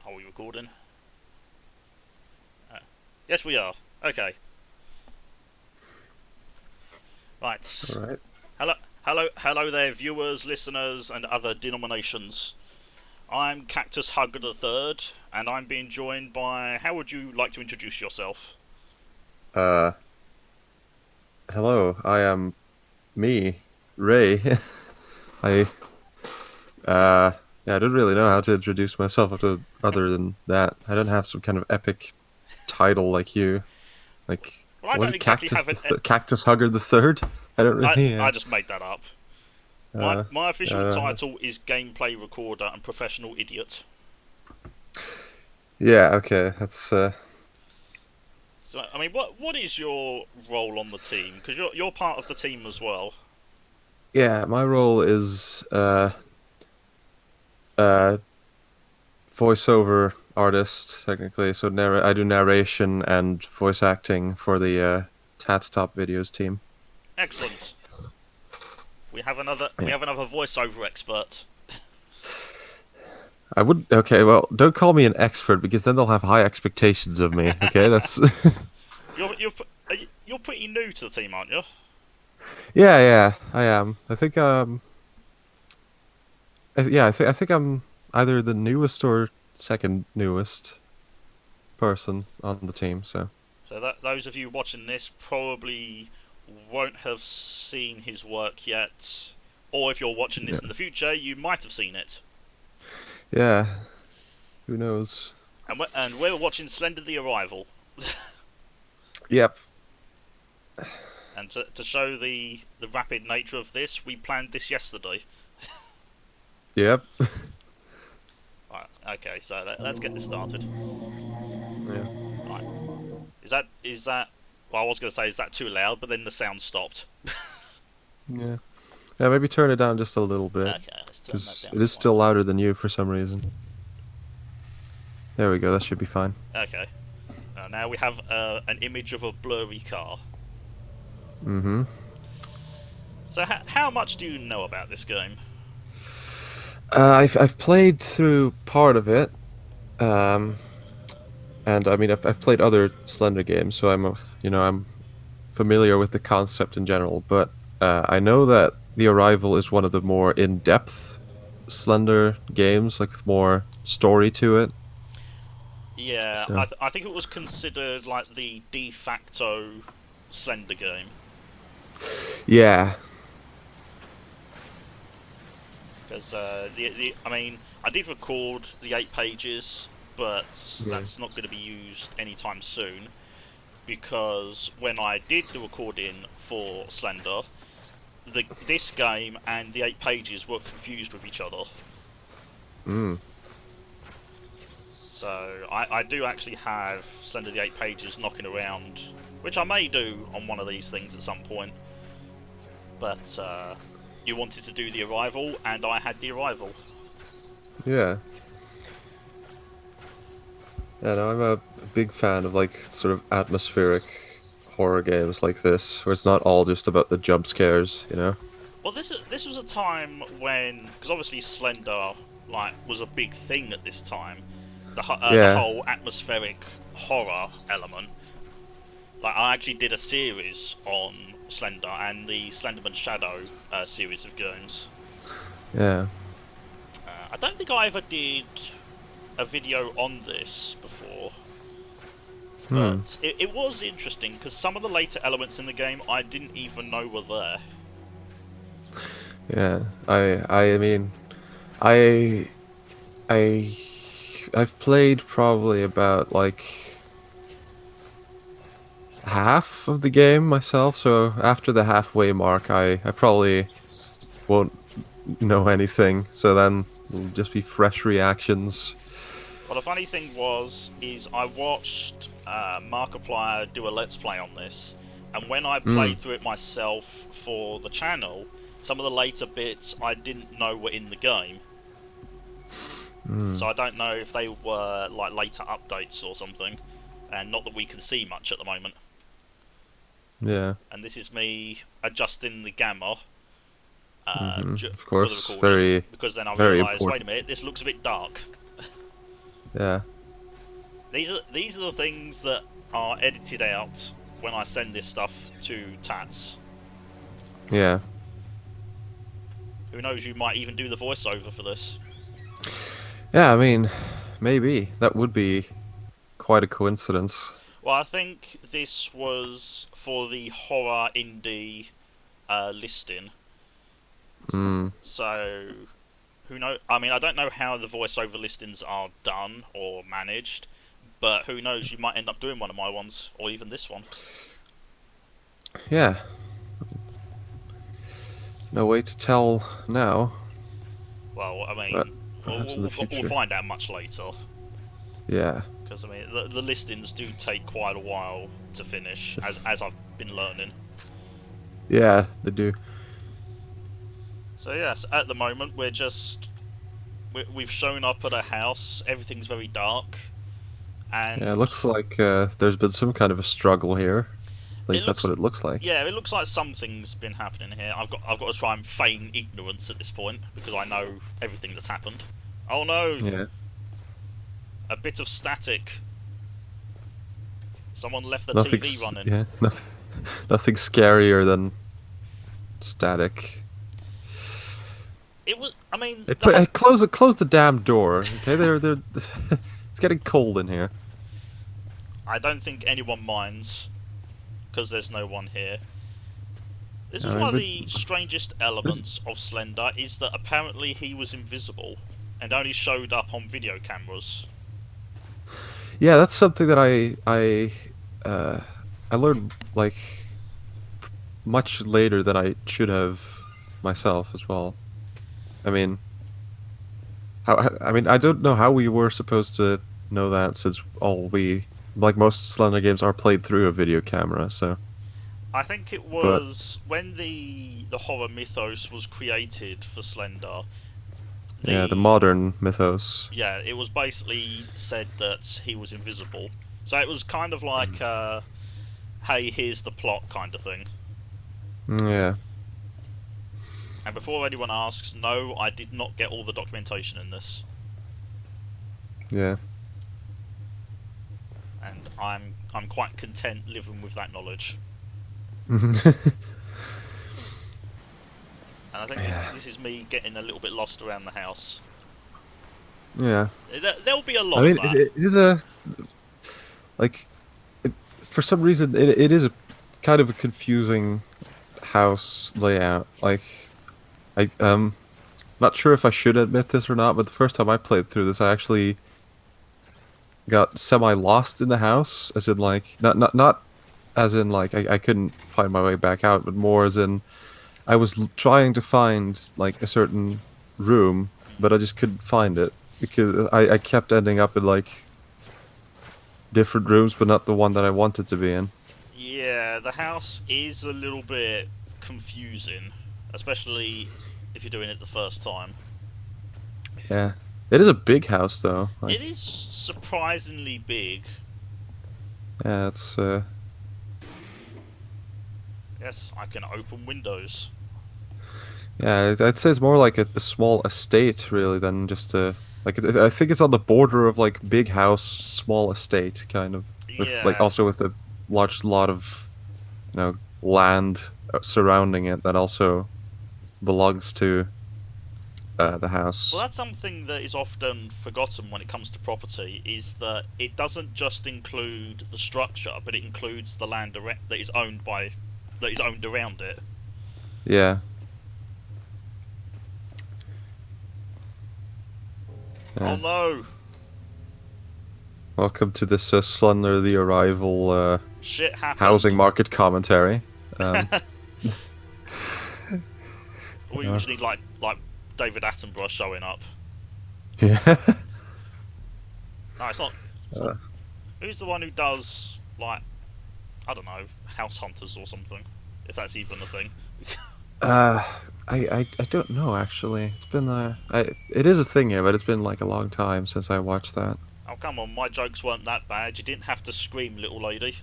Are we recording? Yes, we are. Okay. Right. All right. Hello there, viewers, listeners, and other denominations. I'm Cactus Hugger the Third, and I'm being joined by. How would you like to introduce yourself? Uh, Hello. I am me, Ray. I yeah, I don't really know how to introduce myself other than that. I don't have some kind of epic title like you. Like, Well, I was don't it exactly Cactus have an. Cactus Hugger the Third? I don't really. I just made that up. My Uh, my official uh, title is gameplay recorder and professional idiot. yeah. Okay. That's So, I mean, what is your role on the team? Because you're part of the team as well. yeah. My role is uh voiceover artist technically. So I do narration and voice acting for the Tats Top Videos team. Excellent. We Yeah. have another voiceover expert. I would. Okay, well, don't call me an expert because then they'll have high expectations of me. Okay, that's. You're pretty new to the team, aren't you? Yeah, yeah, I am. I think yeah, I think I'm either the newest or second newest person on the team. So So that those of you watching this probably won't have seen his work yet, or if you're watching this in yeah, the future, you might have seen it. yeah. Who knows? And we're watching Slender: The Arrival, Yep. and to show the rapid nature of this, we planned this yesterday. Yep. Right, okay, so let's get this started. Yeah. Right, is that? Well, I was going to say, is that too loud? But then the sound stopped. Yeah. Yeah. Maybe turn it down just a little bit Okay, let's turn that because down it is still slightly. louder than you for some reason. There we go. That should be fine. Okay, now we have an image of a blurry car. Mm-hmm. So how much do you know about this game? I've played through part of it. Um, and I mean I've played other Slender games, so I'm familiar with the concept in general. But I know that The Arrival is one of the more in-depth Slender games, like with more story to it. Yeah, So I think it was considered like the de facto Slender game yeah, because the I mean I did record the 8 pages, but yeah, that's not going to be used anytime soon because when I did the recording for Slender, this game and the 8 pages were confused with each other. mm, So I do actually have Slender the 8 pages knocking around, which I may do on one of these things at some point. But you wanted to do the Arrival, and I had the Arrival. yeah. Yeah, no, I'm a big fan of like sort of atmospheric horror games like this, where it's not all just about the jump scares, you know? Well, this was a time when, because obviously Slender was a big thing at this time. The Yeah, whole atmospheric horror element. Like I actually did a series on Slender and the Slenderman Shadow series of games. yeah. I don't think I ever did a video on this before, Hmm. but it was interesting because some of the later elements in the game I didn't even know were there. Yeah. I mean, I I I've played probably about like half of the game myself, so after the halfway mark I probably won't know anything. So then it'll just be fresh reactions. Well, the funny thing is I watched Markiplier do a Let's Play on this, and when I Mm. played through it myself for the channel, some of the later bits I didn't know were in the game. So Mm. I don't know if they were like later updates or something, and not that we can see much at the moment. Yeah. And this is me adjusting the gamma Hmm. Of for the course, recording very because then I very realised, wait a important. minute, this looks a bit dark. Yeah. These are the things that are edited out when I send this stuff to Tats. Yeah. Who knows? You might even do the voiceover for this. Yeah, I mean, maybe. That would be quite a coincidence. Well, I think this was for the horror indie listing. Mm. So, who knows? I mean, I don't know how the voiceover listings are done or managed, but who knows? You might end up doing one of my ones, or even this one. Yeah. No way to tell now, Well, I but mean, perhaps in the we'll future. find out much later. Yeah. Because I mean, the listings do take quite a while to finish, as I've been learning. Yeah, they do. So yes, at the moment we've shown up at a house. Everything's very dark, Yeah, it and looks like there's been some kind of a struggle here. At it least that's looks what it looks like. yeah, it looks like something's been happening here. I've got to try and feign ignorance at this point because I know everything that's happened. Oh no, Yeah. a bit of static. Someone left the TV Nothing's running. yeah, nothing scarier than static. It was. I mean, Hey, the whole. close the damn door. Okay, they're it's getting cold in here. I don't think anyone minds because there's no one here. This is I one of mean, the strangest elements of Slender is that apparently he was invisible and only showed up on video cameras. yeah, that's something that uh I learned like much later than I should have myself as well. I mean, I mean, I don't know how we were supposed to know that since all we like most Slender games are played through a video camera. So, I think it but was when the horror mythos was created for Slender. yeah, the The modern mythos. Yeah, it was basically said that he was invisible. So it was kind of like, hey, here's the plot kind of thing. Yeah, And before anyone asks, no, I did not get all the documentation in this, yeah. and I'm quite content living with that knowledge. And I think Yeah. this is me getting a little bit lost around the house. Yeah. There'll be a I lot of mean, that. it is a like for some reason it is a kind of a confusing house layout. Like I not sure if I should admit this or not, but the first time I played through this, I actually got semi lost in the house, as in like not as in like I couldn't find my way back out, but more as in I was trying to find like a certain room, but I just couldn't find it because I kept ending up in like different rooms, but not the one that I wanted to be in. Yeah, the house is a little bit confusing, especially if you're doing it the first time. Yeah, it is a big house though. It Like, is surprisingly big. yeah, it's Yes, I can open windows. yeah, I'd say it's more like a small estate really than just a like. I think it's on the border of like big house, small estate kind of with like Yeah. also with a large lot of land surrounding it that also belongs to the Well, house. that's something that is often forgotten when it comes to property, is that it doesn't just include the structure, but it includes the land that is owned by, that is owned around it. Yeah. Oh Yeah. no! Welcome to this Slender the Arrival Shit happened. housing market commentary. Um, We uh, just need like David Attenborough showing up. yeah. No, it's not. It's not. Uh, Who's the one who does like, I don't know, House Hunters or something? If that's even a thing. uh, I don't know actually. It's been it is a thing here, but it's been like a long time since I watched that. Oh come on, my jokes weren't that bad. You didn't have to scream, little lady.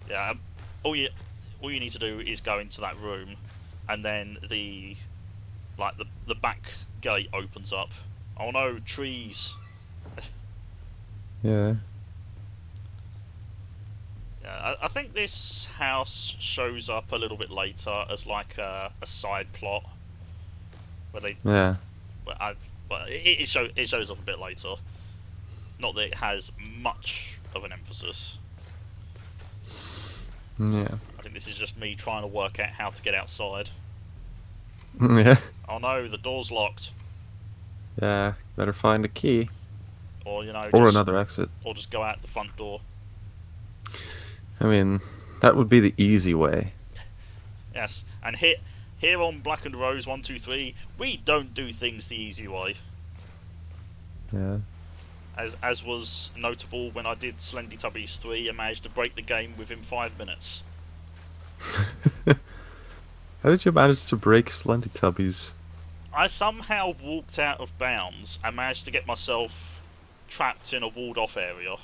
Yeah, all you all you need to do is go into that room, and then the back gate opens up, Oh no, trees. Yeah. Yeah, I think this house shows up a little bit later as like a side plot where they. Yeah. Well, it shows up a bit later. Not that it has much of an emphasis. Yeah. I think this is just me trying to work out how to get outside. Yeah. Oh no, the door's locked. Yeah. Better find a key Or or another exit. just go out the front door. I mean, that would be the easy way. Yes, and here on Blackendrose 123, we don't do things the easy way. Yeah. As was notable when I did Slendy Tubbies 3 and managed to break the game within 5 minutes. How did you manage to break Slendy Tubbies? I somehow walked out of bounds and managed to get myself trapped in a walled off area.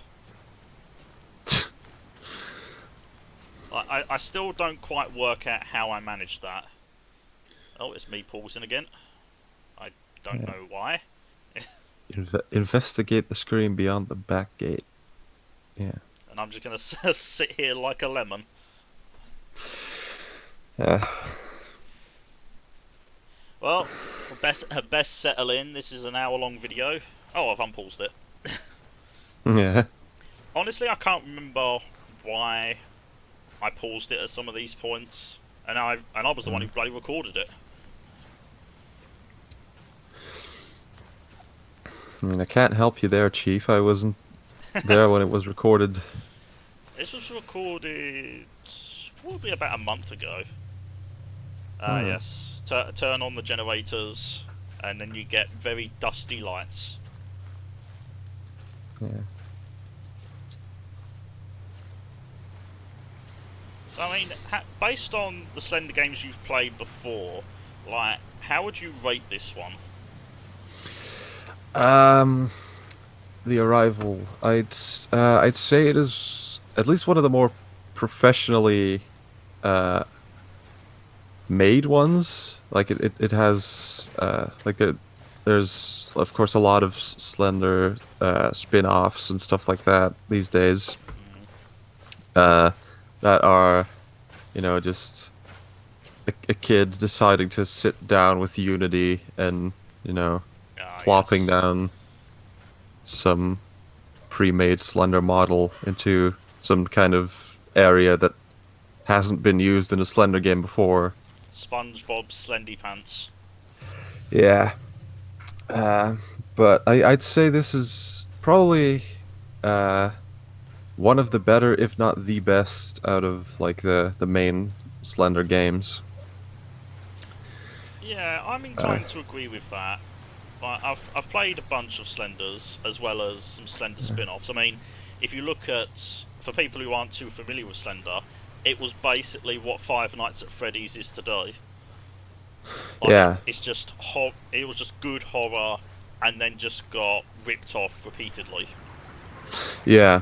I still don't quite work out how I managed that. Oh, it's me pausing again. I don't know why. Investigate the screen beyond the back gate. Yeah. And I'm just going to sit here like a lemon. Yeah. Well, best settle in. This is an hour-long video. Oh, I've unpaused it. Yeah. Honestly, I can't remember why I paused it at some of these points, and I was the one who bloody recorded it. I mean, I can't help you there, Chief. I wasn't there when it was recorded. This was recorded probably about a month ago. Yes. Turn on the generators, and then you get very dusty lights. Yeah. I mean, based on the Slender games you've played before, like, how would you rate this one? The Arrival. I'd say it is at least one of the more professionally made ones. Like it has like there's of course a lot of Slender spin-offs and stuff like that these days. That are, just a kid deciding to sit down with Unity and, plopping down some pre-made Slender model into some kind of area that hasn't been used in a Slender game before. SpongeBob Slendy Pants. Yeah. But I'd say this is probably one of the better, if not the best, out of like the main Slender games. Yeah, I'm inclined to agree with that. Like, I've played a bunch of Slenders as well as some Slender spin-offs. I mean, if you look at, for people who aren't too familiar with Slender, it was basically what Five Nights at Freddy's is today. Like, Yeah. It's just it was just good horror, and then just got ripped off repeatedly. Yeah.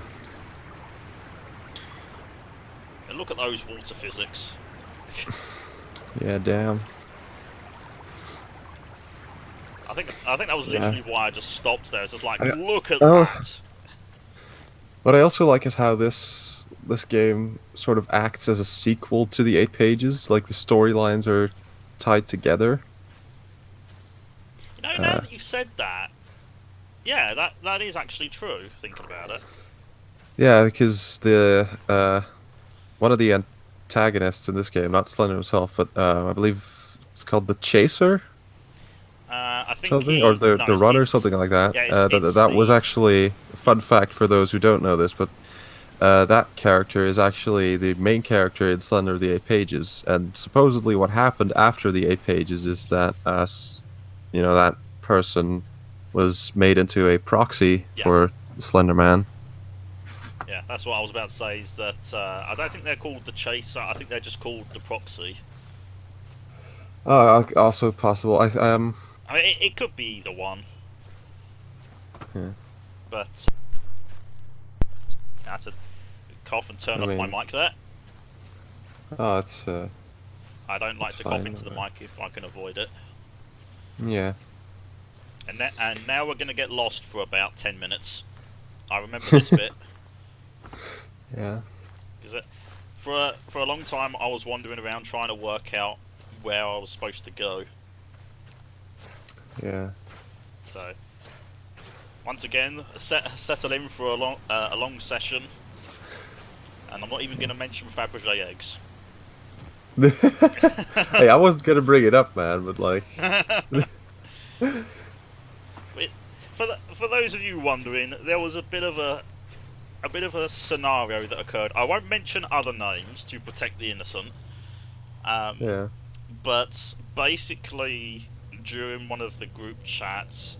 And look at those water physics. Yeah, damn. I think that was literally why I just stopped there. It's just like, look at Oh. that. What I also like is how this game sort of acts as a sequel to the 8 pages. Like the storylines are tied together. Now that you've said that, yeah, that is actually true. Thinking about it. Yeah, because the one of the antagonists in this game, not Slender himself, but I believe it's called the Chaser. I think Something, or the runner, something like that. Yeah, that was actually a fun fact for those who don't know this, but that character is actually the main character in Slender of the 8 Pages, and supposedly what happened after the 8 Pages is that that person was made into a proxy for Slender Man. Yeah, that's what I was about to say. Is that I don't think they're called the Chaser. I think they're just called the Proxy. Also possible. I mean, it could be either one. Yeah. But I had to cough and turn off my mic there. Oh, it's. I don't like to fine, cough into the mic if I can avoid it. Yeah. And now we're gonna get lost for about 10 minutes. I remember this bit Yeah. because for a long time I was wandering around trying to work out where I was supposed to go. Yeah. So once again, settle in for a long session, and I'm not even going to mention Fabergé eggs. Hey, I wasn't gonna bring it up, man, but like, For those of you wondering, there was a bit of a scenario that occurred. I won't mention other names to protect the innocent. yeah, But basically, during one of the group chats,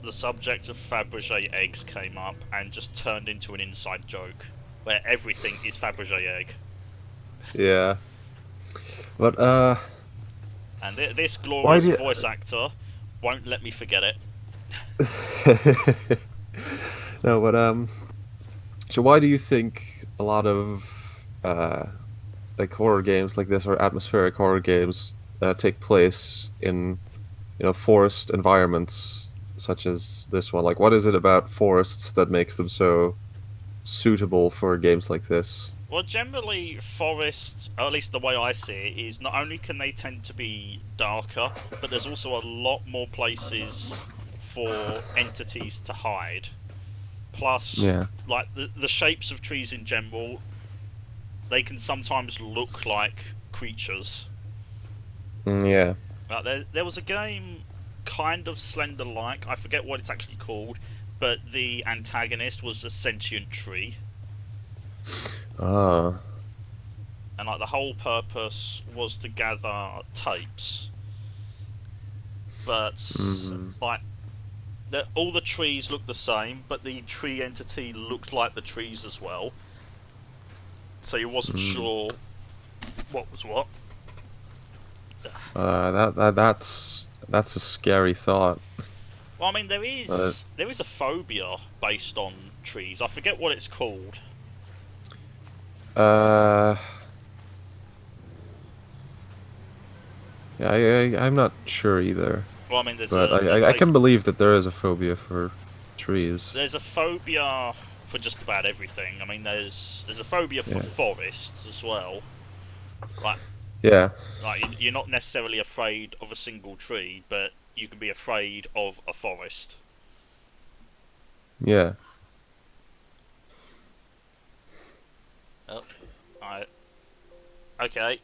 the subject of Fabergé eggs came up and just turned into an inside joke where everything is Fabergé egg. yeah. But And this why glorious do voice actor won't let me forget it. you... No, but so why do you think a lot of like horror games like this or atmospheric horror games take place in forest environments such as this one? Like, what is it about forests that makes them so suitable for games like this? Well, generally, forests, or at least the way I see it, is not only can they tend to be darker, but there's also a lot more places for entities to hide. Plus, Yeah. like the shapes of trees in general, they can sometimes look like creatures. Yeah. Like there was a game kind of Slender-like, I forget what it's actually called, but the antagonist was a sentient tree. Ah. And like the whole purpose was to gather tapes, but Mm. like all the trees looked the same, but the tree entity looked like the trees as well, so you wasn't Mm. sure what was what. That's a scary thought. Well, I mean Uh, there is a phobia based on trees. I forget what it's called. uh, yeah, I'm not sure either, Well, I mean but there's I can believe that there is a phobia for trees. there's a phobia for just about everything. I mean there's a phobia for Yeah. forests as well. Like Yeah. you're not necessarily afraid of a single tree, but you can be afraid of a forest. Yeah. Oh, I okay.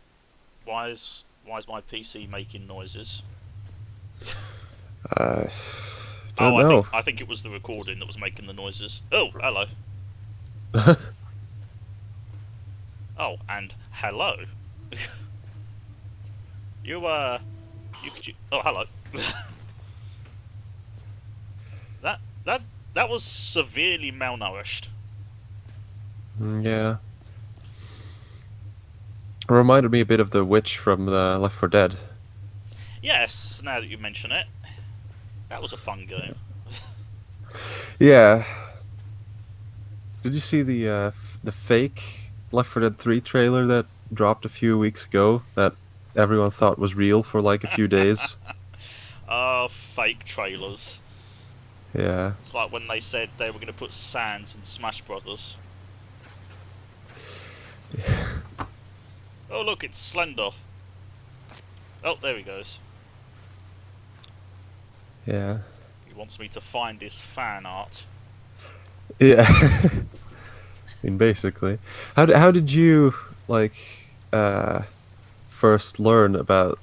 Why is my PC making noises? Uh, Oh, don't know. I think it was the recording that was making the noises. Oh, hello. Oh, and hello. you oh, hello. that that that was severely malnourished. Yeah. It reminded me a bit of the witch from the Left 4 Dead. Yes, now that you mention it, that was a fun game. Yeah. Did you see the fake Left 4 Dead 3 trailer that dropped a few weeks ago that everyone thought was real for like a few days? Fake trailers. Yeah. It's like when they said they were going to put Sans in Smash Brothers. Oh look, it's Slender. Oh, there he goes. Yeah. He wants me to find his fan art. Yeah. I mean, basically. How did you like first learn about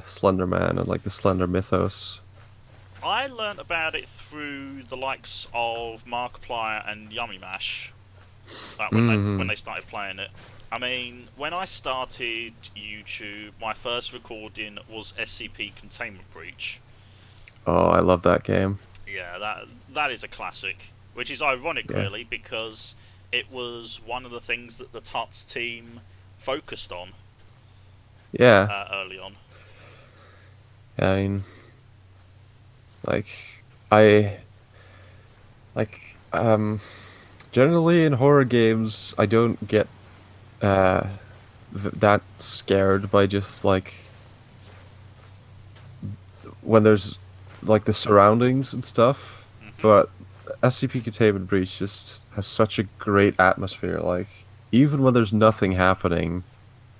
Slender Man and like the Slender mythos? I learnt about it through the likes of Markiplier and Yummy Mash. Like when Hmm. they started playing it. I mean, when I started YouTube, my first recording was SCP Containment Breach. Oh, I love that game. Yeah, that is a classic. Which is ironic, Yeah. really, because it was one of the things that the Tuts team focused on Yeah. early on. I mean, like I like generally in horror games, I don't get uh that scared by just like when there's like the surroundings and stuff, Hmm. but SCP Containment Breach just has such a great atmosphere. Like even when there's nothing happening,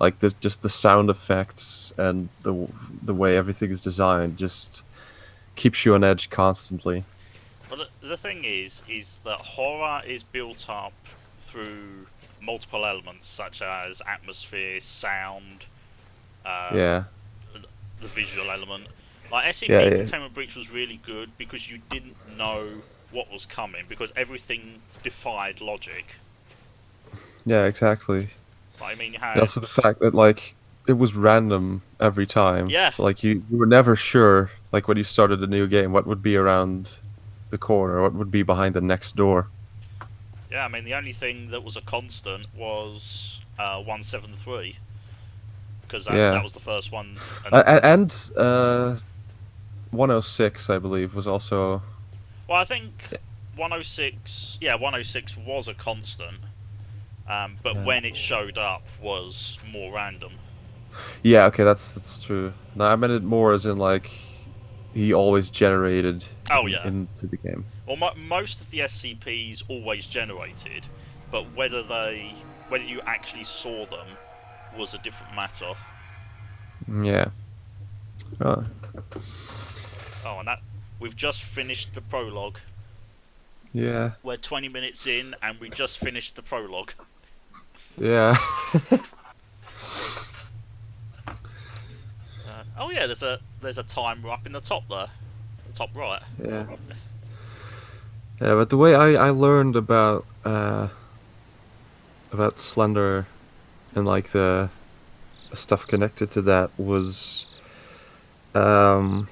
like just the sound effects and the way everything is designed just keeps you on edge constantly. Well, the thing is that horror is built up through multiple elements such as atmosphere, sound, um, Yeah, the visual element. Like yeah, SCP yeah, Containment Breach was really good because you didn't know what was coming because everything defied logic. yeah, exactly. Like, I mean, you And had also the fact that like it was random every time. yeah, Like you were never sure, like when you started a new game, what would be around the corner, what would be behind the next door. yeah. I mean, the only thing that was a constant was 173 because that Yeah, was the first one. And and 106, I believe, was also. well, I think 106, yeah, 106 was a constant, but Yeah. when it showed up was more random. Yeah, okay, that's true. No, I meant it more as in like he always generated Oh yeah. into the game. Well, most of the SCPs always generated, but whether you actually saw them was a different matter. Yeah. Oh, Oh, and that we've just finished the prologue. yeah. We're 20 minutes in, and we just finished the prologue. Yeah. Oh yeah, there's a timer up in the top there, top right. Yeah. Yeah, but the way I learned about Slender and like the stuff connected to that was um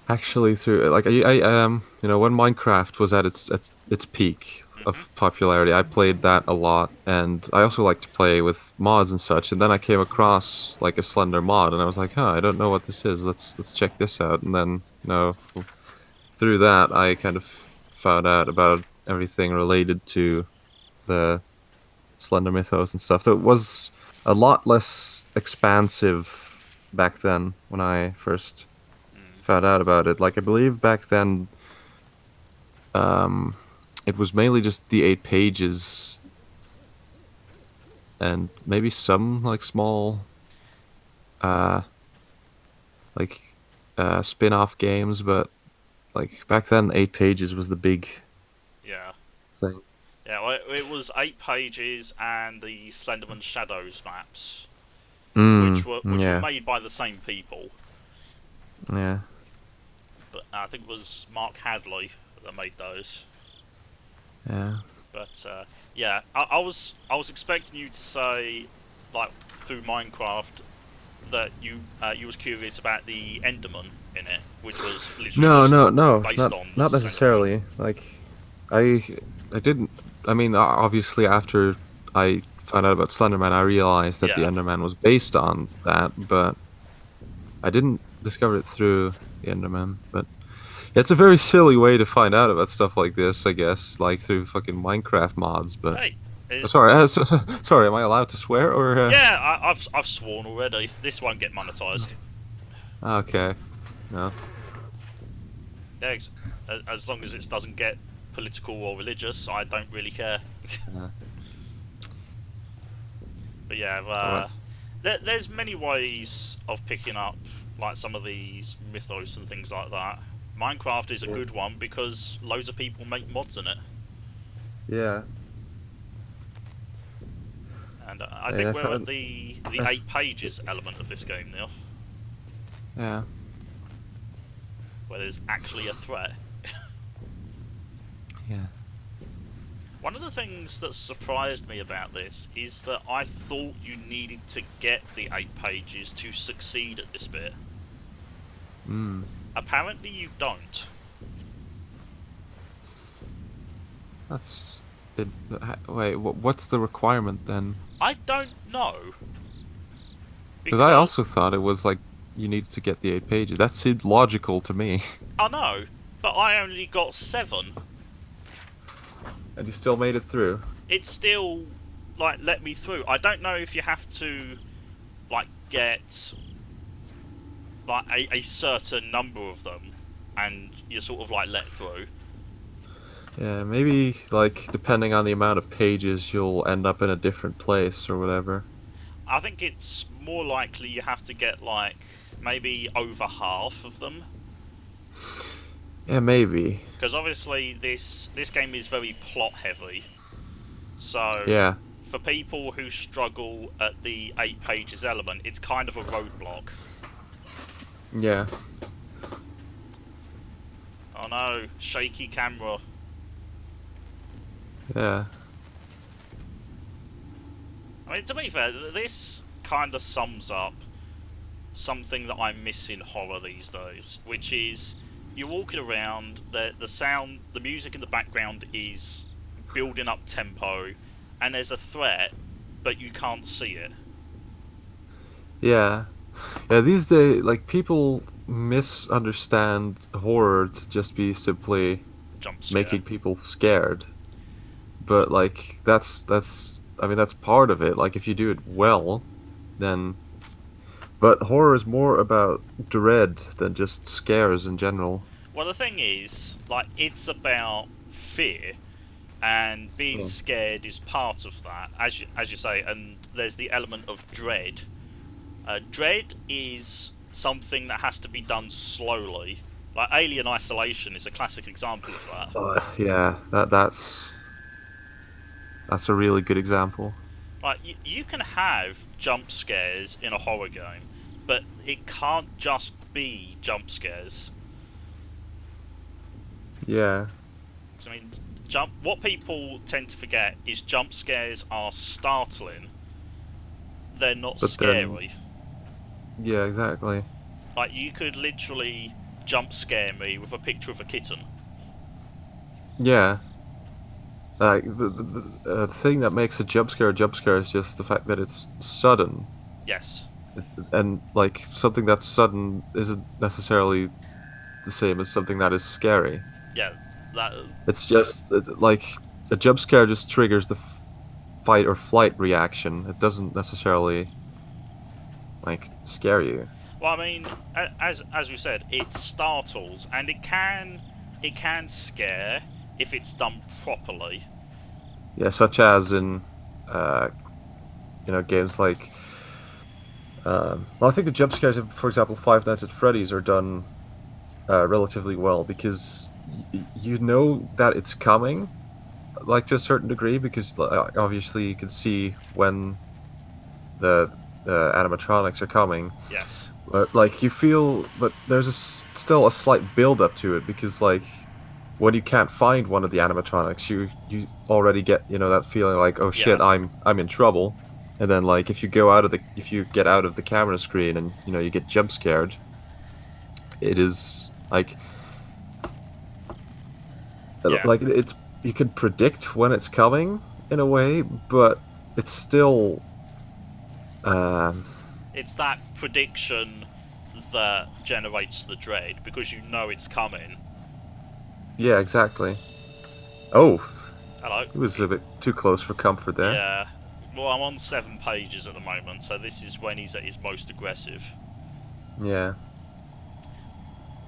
actually through like when Minecraft was at its peak Mhm. of popularity, I played that a lot, and I also like to play with mods and such. And then I came across like a Slender mod, and I was like, "Huh, I don't know what this is. Let's check this out." And then through that, I kind of found out about everything related to the Slender mythos and stuff. So it was a lot less expansive back then when I first Mm. found out about it. Like I believe back then, um, it was mainly just the 8 pages and maybe some like small, uh, like spin-off games. But like back then, 8 pages was the big Yeah. thing. Yeah, well, it was 8 pages and the Slenderman Shadows maps, which were Yeah, made by the same people, yeah. but I think it was Mark Hadley that made those. Yeah. But yeah, I was expecting you to say, like through Minecraft, that you was curious about the Enderman in it, which was literally No, just no, no, based not on the not Slenderman. necessarily. Like, I I didn't. I mean, obviously, after I found out about Slenderman, I realized that the Yeah. Enderman was based on that, but I didn't discover it through the Enderman. But it's a very silly way to find out about stuff like this, I guess, like through fucking Minecraft mods. But Hey. sorry, sorry, am I allowed to swear or? Yeah, I've sworn already. This won't get monetized. Okay, no. Yeah, as long as it doesn't get political or religious, I don't really care. Uh, But yeah, well, that's there's many ways of picking up like some of these mythos and things like that. Minecraft is a yeah. good one because loads of people make mods in it, Yeah. and I Yeah, think we're at the I 8 pages element of this game now, yeah. where there's actually a threat. Yeah. One of the things that surprised me about this is that I thought you needed to get the 8 pages to succeed at this bit. Mm. Apparently, you don't. That's it. Wait, what's the requirement then? I don't know Because I because also thought it was like you needed to get the 8 pages. That seemed logical to me. I know, but I only got 7. And you still made it through. It still like let me through. I don't know if you have to like get like a certain number of them, and you're sort of like let through. Yeah, maybe like depending on the amount of pages, you'll end up in a different place or whatever. I think it's more likely you have to get like maybe over half of them, Yeah, maybe. because obviously this game is very plot heavy. So Yeah, for people who struggle at the 8 pages element, it's kind of a roadblock. yeah, Oh no, shaky camera. yeah. I mean, to be fair, this kind of sums up something that I miss in horror these days, which is you're walking around, the sound, the music in the background is building up tempo, and there's a threat, but you can't see it. Yeah. Yeah, these days, like, people misunderstand horror to just be simply Jump scare. making people scared. But, like, I mean, that's part of it. Like, if you do it well, then. But horror is more about dread than just scares in general. Well, the thing is, like, it's about fear, and being Yeah. scared is part of that, as you say. And there's the element of dread. Dread is something that has to be done slowly. Like Alien Isolation is a classic example of that. Yeah, that's a really good example. Like you can have jump scares in a horror game, but it can't just be jump scares. Yeah, 'Cause, I mean, jump. What people tend to forget is jump scares are startling. They're not but then scary. yeah, exactly. Like you could literally jump scare me with a picture of a kitten. Yeah, like the thing that makes a jump scare is just the fact that it's sudden, Yes. and like something that's sudden isn't necessarily the same as something that is scary. Yeah. That. It's just like a jump scare just triggers the fight or flight reaction. It doesn't necessarily like scare you. Well, I mean, as we said, it startles, and it can scare if it's done properly. Yeah, such as in uh, games like well, I think the jump scares, in, for example, Five Nights at Freddy's are done relatively well because you know that it's coming, like to a certain degree, because obviously you can see when the animatronics are coming. Yes. But like you feel, but there's still a slight build up to it because like when you can't find one of the animatronics, you already get that feeling like, oh Yeah. shit, I'm in trouble. And then like if you get out of the camera screen and you get jump scared, it is Yeah. like it's you can predict when it's coming in a way, but it's still um It's that prediction that generates the dread because you know it's coming. yeah, exactly. Oh, Hello. it was a bit too close for comfort there. Yeah. Well, I'm on 7 pages at the moment, so this is when he's at his most aggressive. Yeah.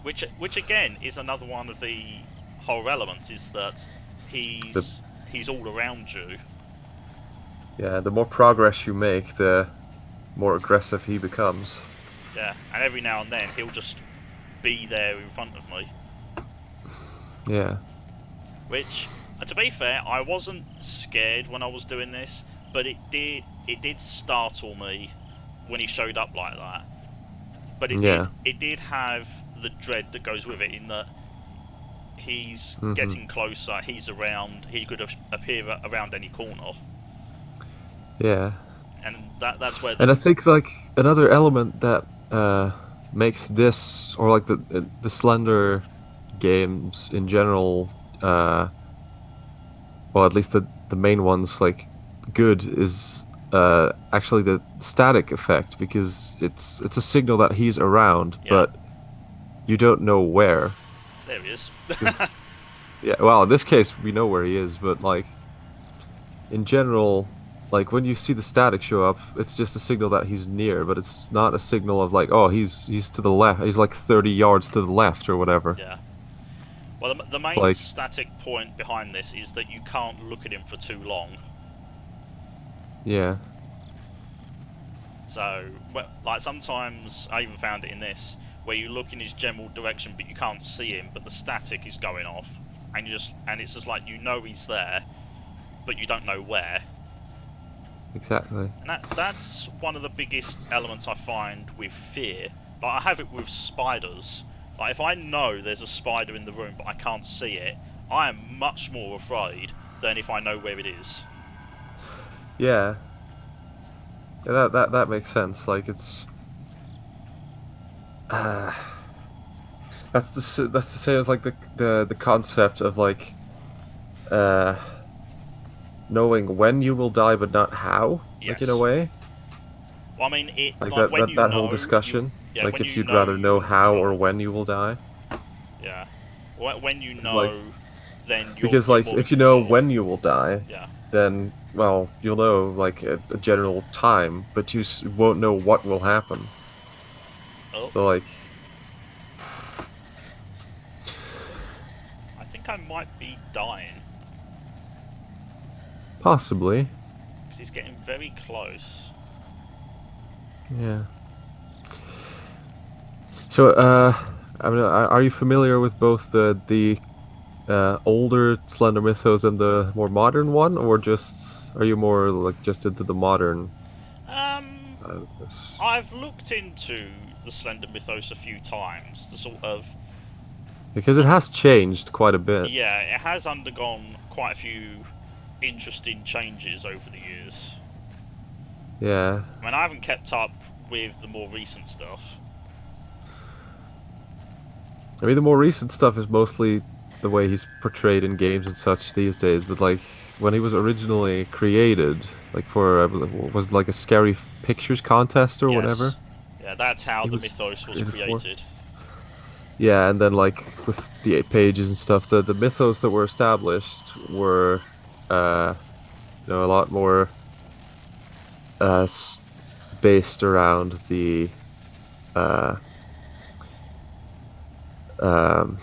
Which again is another one of the horror elements, is that The he's all around you. Yeah, the more progress you make, the more aggressive he becomes. Yeah, and every now and then he'll just be there in front of me. Yeah. Which, to be fair, I wasn't scared when I was doing this, but it did startle me when he showed up like that. But Yeah. it did have the dread that goes with it, in that he's Hmm. getting closer, he's around, he could appear around any corner, Yeah. and that's where And the I think like another element that makes this or like the Slender games in general, well, at least the main ones like good is actually the static effect because it's a signal that he's around, yeah, but you don't know where. there he is. 'Cause- yeah, well, in this case we know where he is, but like in general, like when you see the static show up, it's just a signal that he's near, but it's not a signal of like, oh, he's to the left. He's like 30 yards to the left or whatever. Yeah. Well, the It's main like, static point behind this is that you can't look at him for too long. yeah, So, well, like sometimes I even found it in this where you look in his general direction, but you can't see him, but the static is going off, and it's just like you know he's there, but you don't know where. exactly. And that's one of the biggest elements I find with fear. Like, I have it with spiders. Like, if I know there's a spider in the room but I can't see it, I am much more afraid than if I know where it is. Yeah, yeah, that makes sense. Like it's, uh, that's the same as like the concept of like, uh, knowing when you will die but not how. Like in a Yes. way, Well, I mean, like like when you that whole know, discussion. yeah, Like when if you you'd know rather know you're in how or control. when you will die. Yeah. When you It's like know, then because you're like more in if you know control. when you will die, Yeah. then well you'll know like a general time, but won't know what will happen. Oh, So like I think I might be dying possibly, because he's getting very close. yeah. So I mean, are you familiar with both the older Slender mythos and the more modern one, or just are you more like just into the modern Um, side of this? I've looked into the Slender mythos a few times. The sort of Because it not, has changed quite a bit. yeah, it has undergone quite a few interesting changes over the years. Yeah. I mean, I haven't kept up with the more recent stuff. I mean, the more recent stuff is mostly the way he's portrayed in games and such these days, but like when he was originally created, like for I believe, was it like a scary pictures contest or whatever Yes, yeah, that's how he the was mythos was created for. created. Yeah, and then like with the 8 pages and stuff, the mythos that were established were, uh, a lot more uh s- based around the uh um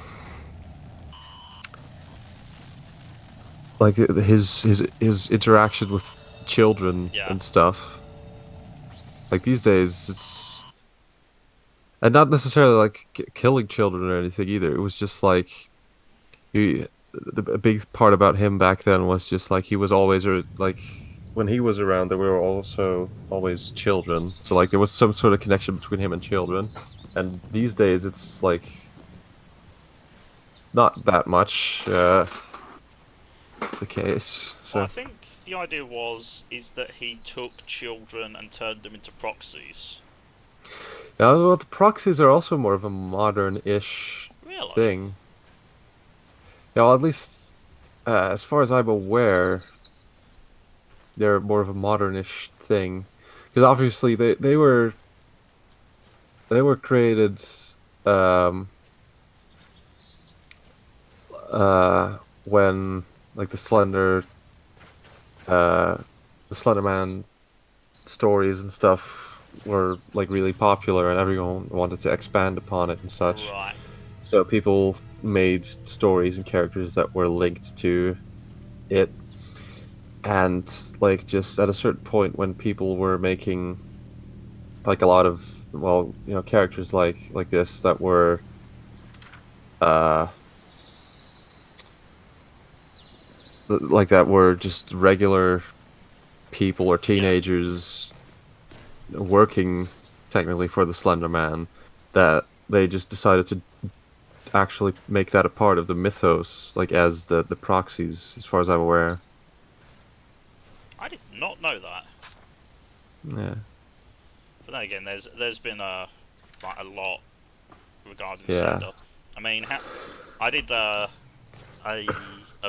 like his interaction with children Yeah, and stuff. Like these days, it's and not necessarily like killing children or anything either. It was just like he, a big part about him back then was just like he was always like when he was around, there were also always children. So like there was some sort of connection between him and children. And these days, it's like not that much the case. well, I So think the idea is that he took children and turned them into proxies. yeah, well, the proxies are also more of a modern-ish Really? thing. Yeah, well, at least as far as I'm aware, they're more of a modernish thing because obviously they were created um when like uh the Slender Man stories and stuff were like really popular and everyone wanted to expand upon it and such, Right. so people made stories and characters that were linked to it. And like just at a certain point when people were making like a lot of, well, characters like this that were uh like that were just regular people or Yeah. teenagers working technically for the Slender Man, that they just decided to actually make that a part of the mythos, like as the proxies, as far as I'm aware. I did not know that. Yeah, But then again, there's been like a lot regarding yeah, Slender. I mean, I did a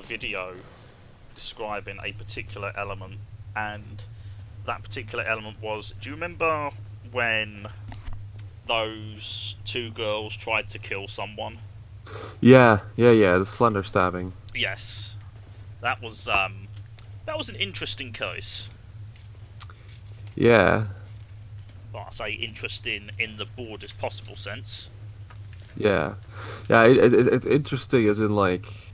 video describing a particular element, and that particular element was. Do you remember when those two girls tried to kill someone? yeah. The Slender stabbing. Yes, that was an interesting case. Yeah, Well, I say interesting in the broadest possible sense. yeah, yeah. It's interesting, as in like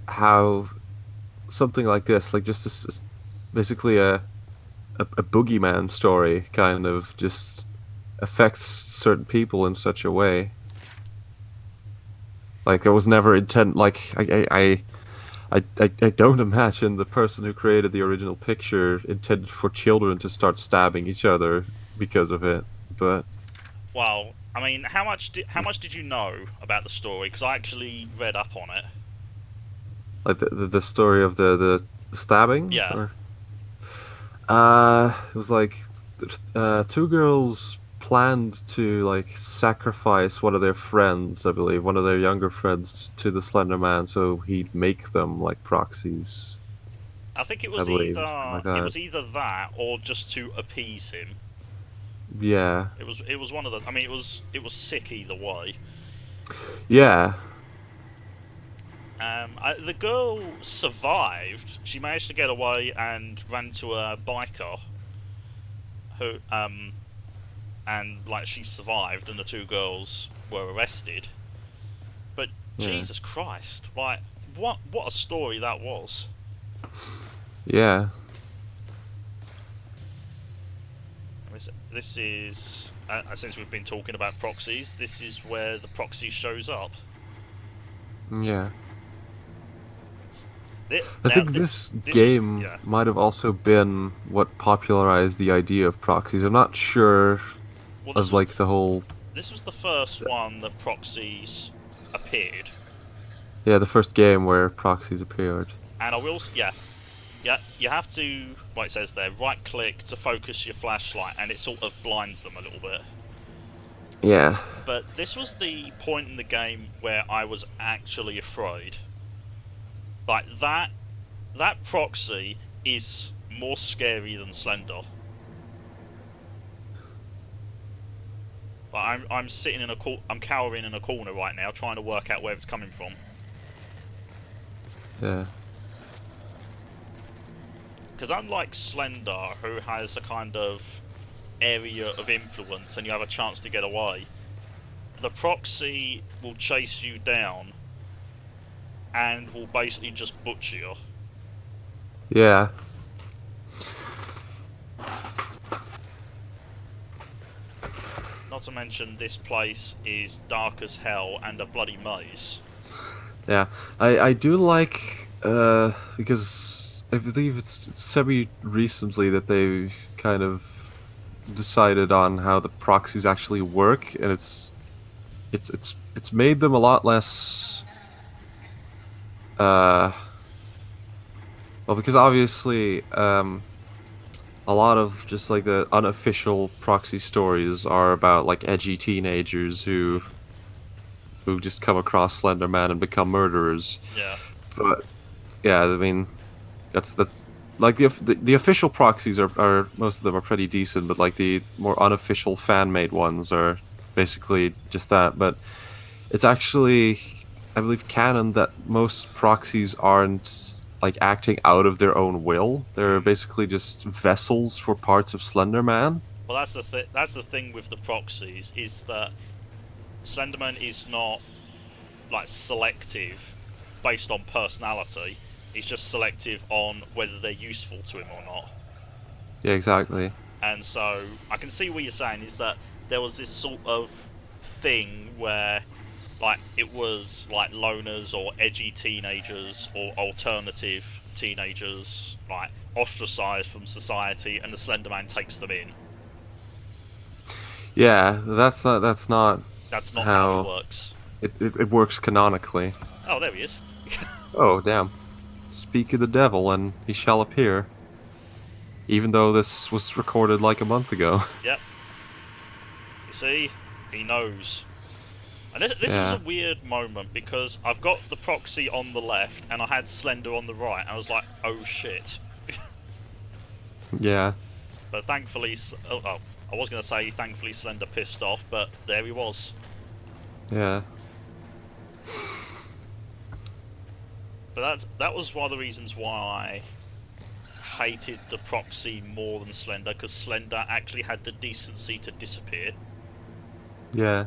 how something like this, like just basically a boogeyman story, kind of just affects certain people in such a way. Like it was never intent. Like I don't imagine the person who created the original picture intended for children to start stabbing each other because of it. But Well, I mean, how much did you know about the story? Because I actually read up on it. like the story of the stabbing, Yeah, or it was like two girls planned to like sacrifice one of their friends, I believe, one of their younger friends to the Slender Man, so he'd make them like proxies, I think it I was believe, something either like that. that or just to appease him. Yeah, It was one of the. I mean, it was sick either way. yeah, The girl survived. She managed to get away and ran to a biker who and like she survived, and the two girls were arrested. But yeah, Jesus Christ, like what a story that was. yeah. This is since we've been talking about proxies, this is where the proxy shows up. Yeah. I Now think this this was game yeah. might have also been what popularized the idea of proxies. I'm not sure Well, of like the whole, this was the first one that proxies appeared, yeah, the first game where proxies appeared. and I will yeah. Yeah, you have to, like it says there, right click to focus your flashlight, and it sort of blinds them a little bit. Yeah. But this was the point in the game where I was actually afraid. Like that proxy is more scary than Slender. Like I'm sitting in I'm cowering in a corner right now, trying to work out where it's coming from. Yeah. Because unlike Slender, who has a kind of area of influence and you have a chance to get away, the proxy will chase you down and will basically just butcher you. Yeah. Not to mention, this place is dark as hell and a bloody maze. Yeah. I do like because I believe it's semi recently that they kind of decided on how the proxies actually work, and it's made them a lot less uh well, because obviously a lot of just like the unofficial proxy stories are about like edgy teenagers who just come across Slender Man and become murderers. Yeah. But yeah, I mean that's like the official proxies are most of them are pretty decent, but like the more unofficial fan made ones are basically just that. But it's actually, I believe, canon that most proxies aren't like acting out of their own will. They're Mm. basically just vessels for parts of Slender Man. Well, that's the thing with the proxies is that Slenderman is not like selective based on personality. He's just selective on whether they're useful to him or not. Yeah, exactly. And so I can see what you're saying is that there was this sort of thing where like it was like loners or edgy teenagers or alternative teenagers like ostracized from society, and the Slender Man takes them in. Yeah, that's not That's not how it how works. it works canonically. Oh, there he is. Oh, damn. Speak of the devil, and he shall appear. Even though this was recorded like a month ago. Yep. You see, he knows. And this was a Yeah, weird moment because I've got the proxy on the left and I had Slender on the right. And I was like, oh shit. yeah, But thankfully, I was going to say thankfully Slender pissed off, but there he was. yeah, But that was one of the reasons why hated the proxy more than Slender, because Slender actually had the decency to disappear. Yeah.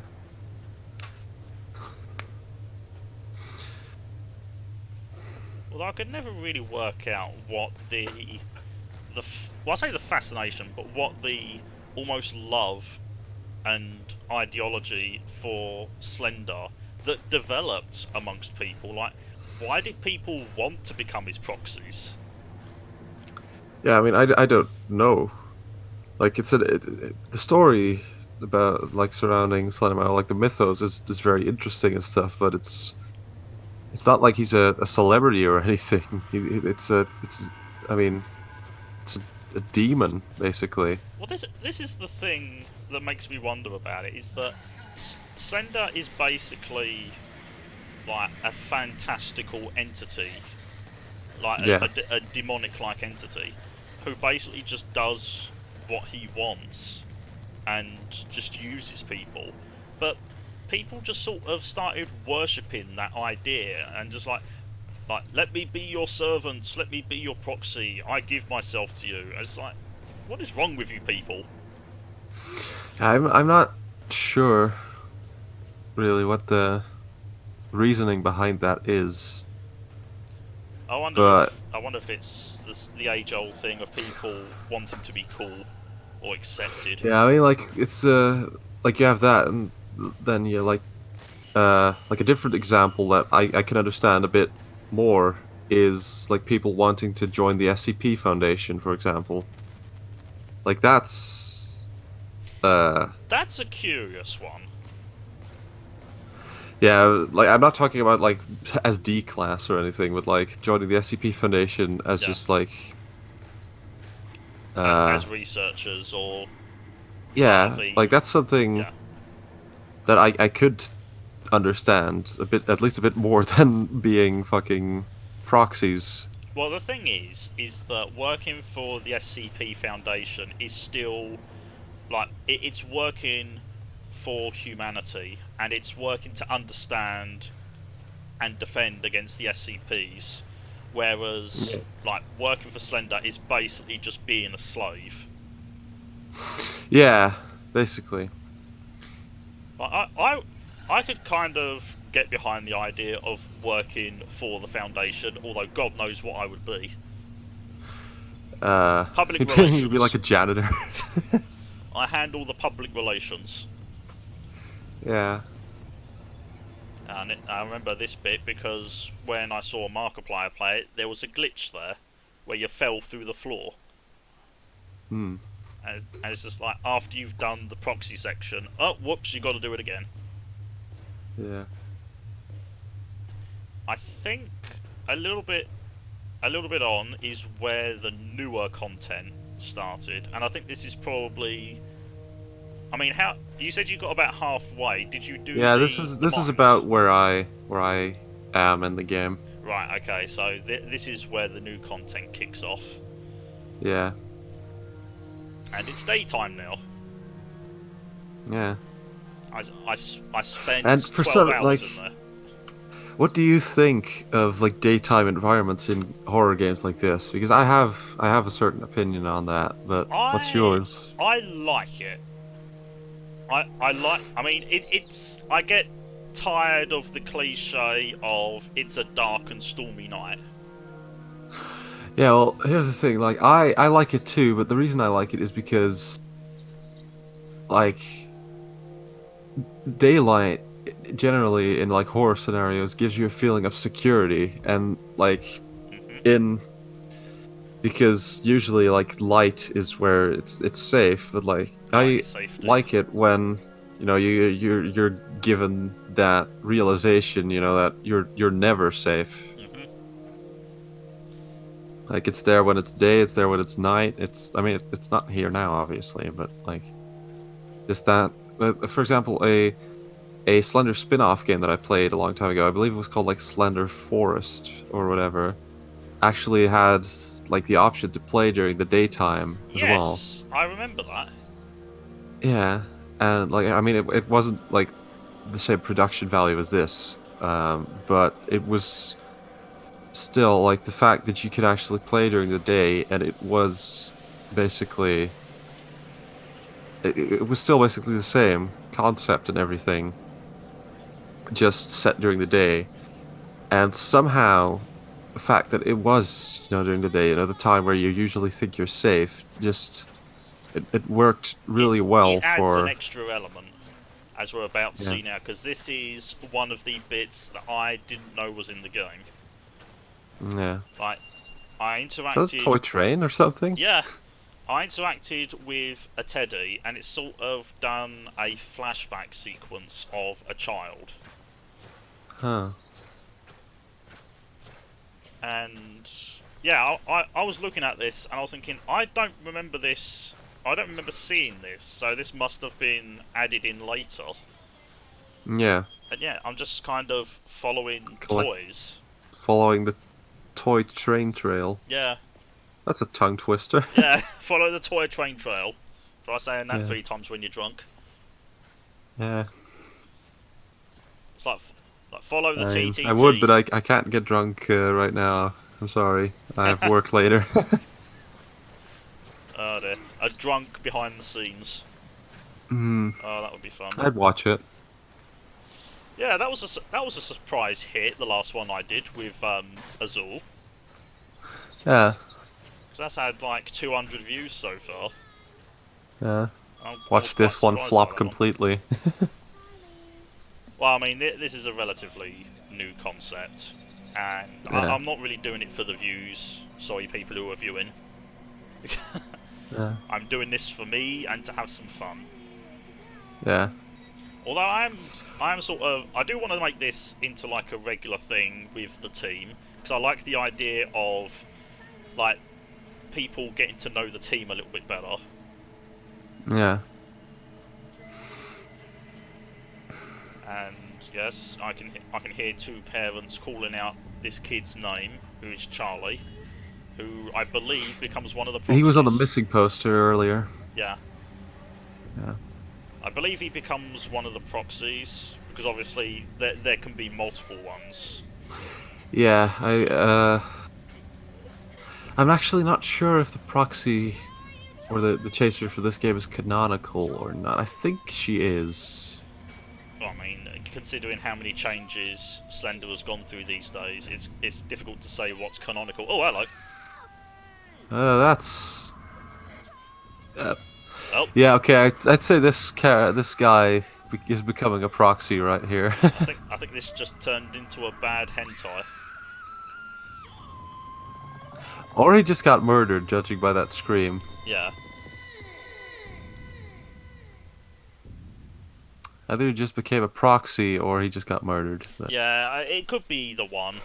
Although I could never really work out what well, I say the fascination, but what the almost love and ideology for Slender that developed amongst people. Like, why did people want to become his proxies? Yeah, I mean, I don't know. Like, the story about, like, surrounding Slenderman, like, the mythos is very interesting and stuff, but it's not like he's a celebrity or anything. I mean, it's a demon, basically. Well, this is the thing that makes me wonder about it, is that Slender is basically like a fantastical entity, like Yeah. a demonic-like entity, who basically just does what he wants and just uses people. But people just sort of started worshipping that idea and just like, let me be your servant, let me be your proxy, I give myself to you. And it's like, what is wrong with you people? I'm not sure really what the reasoning behind that is, but I wonder if it's the age-old thing of people wanting to be cool or accepted. yeah, I mean, like, it's like, you have that, and then you like a different example that I can understand a bit more is like people wanting to join the SCP Foundation, for example. Like, that's uh That's a curious one. yeah, like, I'm not talking about like as D class or anything, but like joining the SCP Foundation as Yeah, just like uh as researchers or part of yeah, like, the that's something yeah. that I could understand a bit, at least a bit more than being fucking proxies. Well, the thing is that working for the SCP Foundation is still like it's working for humanity and it's working to understand and defend against the SCPs, whereas like working for Slender is basically just being a slave. Yeah, basically. Like, I could kind of get behind the idea of working for the Foundation, although God knows what I would be. Public You'd be like relations. a janitor. I handle the public relations. Yeah. And I remember this bit because when I saw Markiplier play it, there was a glitch there where you fell through the floor. Hmm. And it's just like, after you've done the proxy section, oh, whoops, you got to do it again. Yeah. I think a little bit on is where the newer content started, and I think this is probably. I mean, how you said you got about halfway? Did you do Yeah, the this is mines? about where I am in the game. Right. Okay. So this is where the new content kicks off, Yeah. and it's daytime now. Yeah. I And spent for 12 some, hours like, in there. what do you think of like daytime environments in horror games like this? Because I have a certain opinion on that, but what's I yours? I like it. I like. I mean, it's. I get tired of the cliche of it's a dark and stormy night. Yeah, well, here's the thing. Like, I like it too, but the reason I like it is because, like, daylight generally in like horror scenarios gives you a feeling of security, and like Hmm. in because usually like light is where it's safe, but like Light I is safety. like it when you're given that realization, that you're never safe. Hmm. Like, it's there when it's day, it's there when it's night. I mean, it's not here now, obviously, but like just that. For example, a Slender spin-off game that I played a long time ago, I believe it was called like Slender Forest or whatever, actually had like the option to play during the daytime as well. Yes, I remember that. Yeah, and like, I mean, it wasn't like the same production value as this, but it was still, like the fact that you could actually play during the day, and it was basically it was still basically the same concept and everything, just set during the day, and somehow the fact that it was, during the day, the time where you usually think you're safe, just it worked It really well adds an for. extra element, as we're about to Yeah. see now, because this is one of the bits that I didn't know was in the game. Yeah. Like, I Is that a interacted, toy train or something? yeah, I interacted with a teddy, and it's sort of done a flashback sequence of a child. Huh. And yeah, I was looking at this and I was thinking, I don't remember this. I don't remember seeing this, so this must have been added in later. Yeah. And yeah, I'm just kind of following Collect toys. Following the toy train trail. Yeah, That's a tongue twister. yeah, follow the toy train trail. Try saying that Yeah. 3 times when you're drunk. Yeah. It's like follow the I would, but TTT. I can't get drunk right now. I'm sorry. I have work later. Oh dear, a drunk behind the scenes. Hmm. Oh, that would be fun. I'd watch it. Yeah, that was a surprise hit. The last one I did with Azul. Yeah. That's had like 200 views so far. Yeah. I was Watch quite this one surprised by flop that one. completely. Well, I mean, this is a relatively new concept, and Yeah. I'm not really doing it for the views. Sorry, people who are viewing. Yeah. I'm doing this for me and to have some fun. Yeah. Although I am sort of, I do want to make this into like a regular thing with the team, because I like the idea of like people getting to know the team a little bit better. Yeah. And yes, I can hear 2 parents calling out this kid's name, who is Charlie, who I believe becomes one of the He was on the proxies. missing poster earlier. Yeah, Yeah. I believe he becomes one of the proxies because obviously there can be multiple ones. Yeah. I'm actually not sure if the proxy or the chaser for this game is canonical or not. I think she is. Well, I mean, considering how many changes Slender has gone through these days, it's difficult to say what's canonical. Oh, hello. That's. Uh, Oh, yeah. Okay. I'd say this guy is becoming a proxy right here. I think this just turned into a bad hentai. Or he just got murdered, judging by that scream. Yeah. Either he just became a proxy or he just got murdered. But Yeah, it could be the one.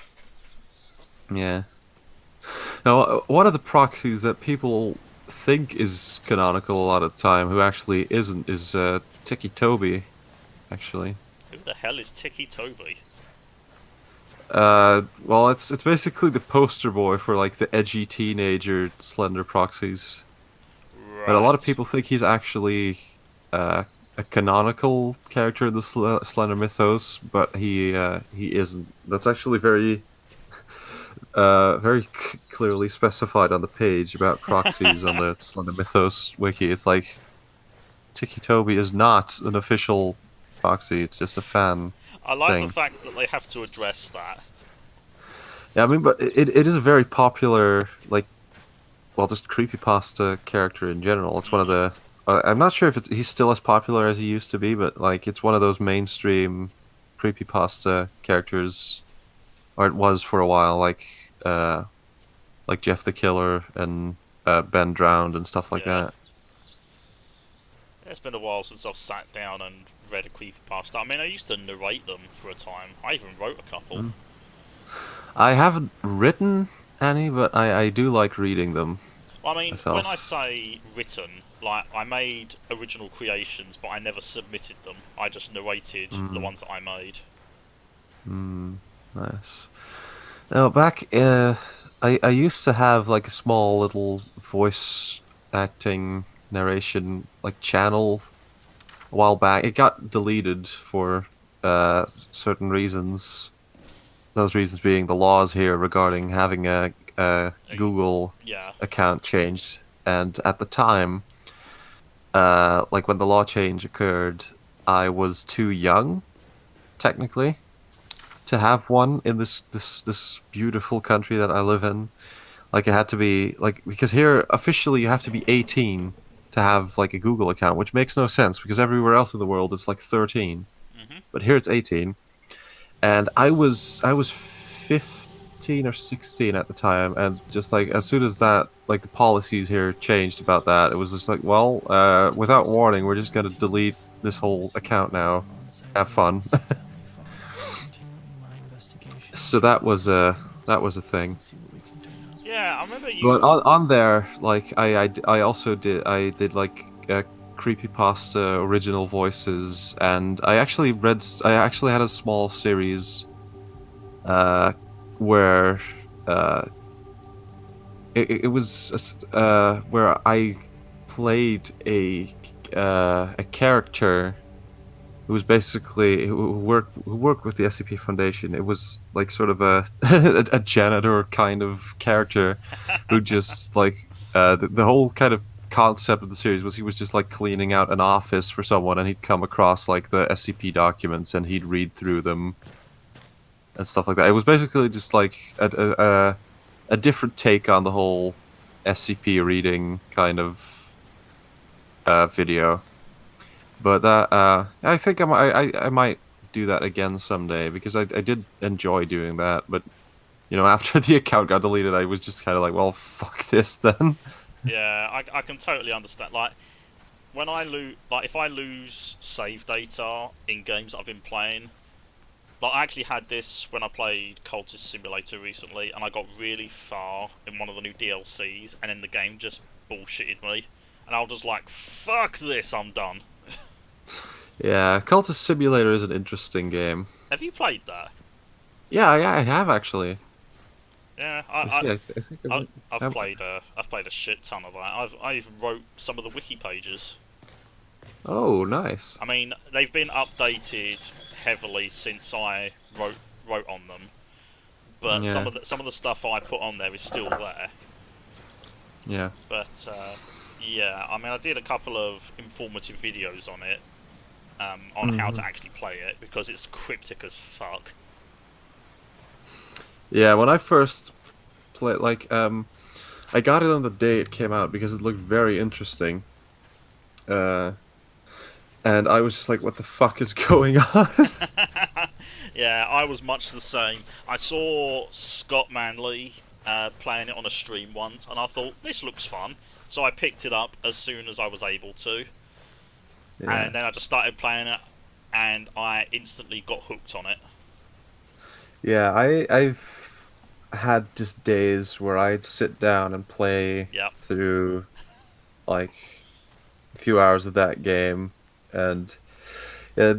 yeah. Now, one of the proxies that people think is canonical a lot of the time, who actually isn't, is Tiki Toby, actually. Who the hell is Tiki Toby? Well, it's basically the poster boy for like the edgy teenager Slender proxies. But a lot of Right. people think he's actually a canonical character in the Slender mythos, but he isn't. That's actually very clearly specified on the page about proxies on the Slender mythos wiki. It's like Tiki Toby is not an official proxy; it's just a fan I like the thing. fact that they have to address that. Yeah, I mean, but it is a very popular, like, well, just creepypasta character in general. It's one of Mm. the. I'm not sure if he's still as popular as he used to be, but like, it's one of those mainstream creepypasta characters, or it was for a while, like Jeff the Killer and Ben Drowned and stuff like Yeah. that. It's been a while since I've sat down and read a creepypasta. I mean, I used to narrate them for a time. I even wrote a couple. Mm. I haven't written any, but I do like reading them Well, I mean, when I myself. say written, like, I made original creations, but I never submitted them. I just narrated the Mm, ones that I made. nice. Now, I used to have like a small little voice acting narration like channel a while back. It got deleted for certain reasons. those reasons being the laws here regarding having a Google Yeah. account changed, and at the time, like when the law change occurred, I was too young, technically, to have one in this beautiful country that I live in. Like it had to be like because here officially you have to be 18 to have like a Google account, which makes no sense because everywhere else in the world it's like 13, Mhm. but here it's 18. And I was 15 or 16 at the time, and just like as soon as that like the policies here changed about that, it was just like, well, without warning, we're just gonna delete this whole account now. Have fun. So that was a thing. Yeah, I remember But you. on there, like I also did like creepypasta original voices, and I actually had a small series uh where uh it was where I played a character who was basically who worked with the SCP Foundation. It was like sort of a a janitor kind of character who just like the whole kind of concept of the series was he was just like cleaning out an office for someone, and he'd come across like the SCP documents and he'd read through them and stuff like that. It was basically just like a different take on the whole SCP reading kind of video. But that I think I might do that again someday because I did enjoy doing that. But after the account got deleted, I was just kind of like, well, fuck this then. Yeah, I can totally understand. Like when I lose, like if I lose save data in games that I've been playing. Like I actually had this when I played Cultist Simulator recently, and I got really far in one of the new DLCs, and then the game just bullshitted me, and I was just like, "Fuck this, I'm done." Yeah, Cultist Simulator is an interesting game. Have you played that? Yeah, I have actually. Yeah, You see, I think I might. I've played a shit ton of that. I even wrote some of the wiki pages. Oh, nice. I mean, they've been updated heavily since I wrote on them, but Yeah, some of the stuff I put on there is still there. yeah. But yeah, I mean, I did a couple of informative videos on it, on how Hmm. to actually play it because it's cryptic as fuck. Yeah, when I first played, I got it on the day it came out because it looked very interesting. Uh, and I was just like, "What the fuck is going on?" Yeah, I was much the same. I saw Scott Manley playing it on a stream once, and I thought this looks fun. So I picked it up as soon as I was able to, Yeah, and then I just started playing it, and I instantly got hooked on it. yeah. I've had just days where I'd sit down and play Yep. through like a few hours of that game, and yeah,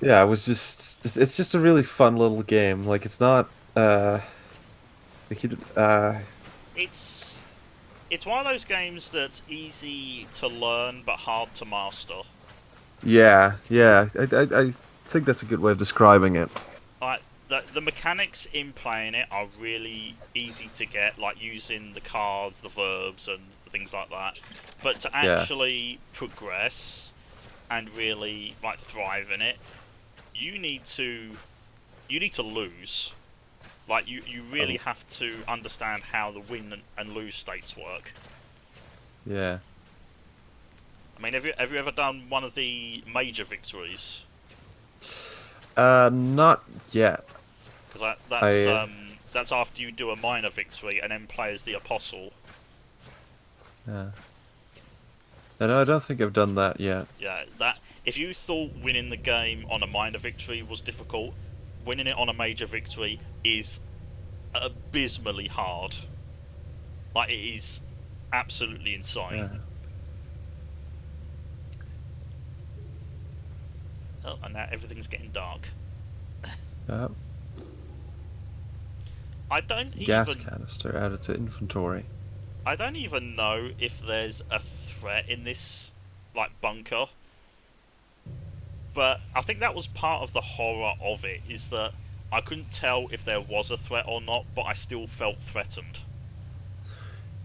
yeah, it was it's just a really fun little game. Like it's not like It's it's one of those games that's easy to learn but hard to master. yeah, yeah. I think that's a good way of describing it. Like the mechanics in playing it are really easy to get, like using the cards, the verbs, and things like that. But to Yeah. actually progress and really like thrive in it, you need to you need to lose. Like you really Oh, have to understand how the win and lose states work. yeah. I mean, have you ever done one of the major victories? Not yet. Because I that's after you do a minor victory and then play as the apostle. Yeah. I don't think I've done that yet. Yeah, that if you thought winning the game on a minor victory was difficult, winning it on a major victory is abysmally hard. Like it is absolutely insane. Yeah. Oh, and now everything's getting dark. Uh, I don't gas even canister added to inventory. I don't even know if there's a threat in this like bunker. But I think that was part of the horror of it, is that I couldn't tell if there was a threat or not, but I still felt threatened.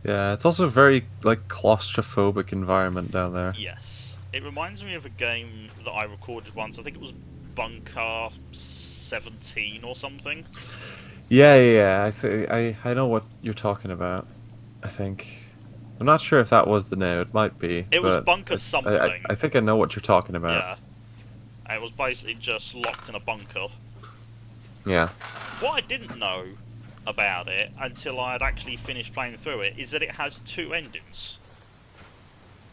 Yeah, it's also a very like claustrophobic environment down there. Yes. It reminds me of a game that I recorded once. I think it was Bunker 17 or something. Yeah, yeah, yeah. I know what you're talking about. I think I'm not sure if that was the name. It might be, It was but Bunker I something. think I know what you're talking about. Yeah. And it was basically just locked in a bunker. Yeah. What I didn't know about it until I had actually finished playing through it is that it has two endings.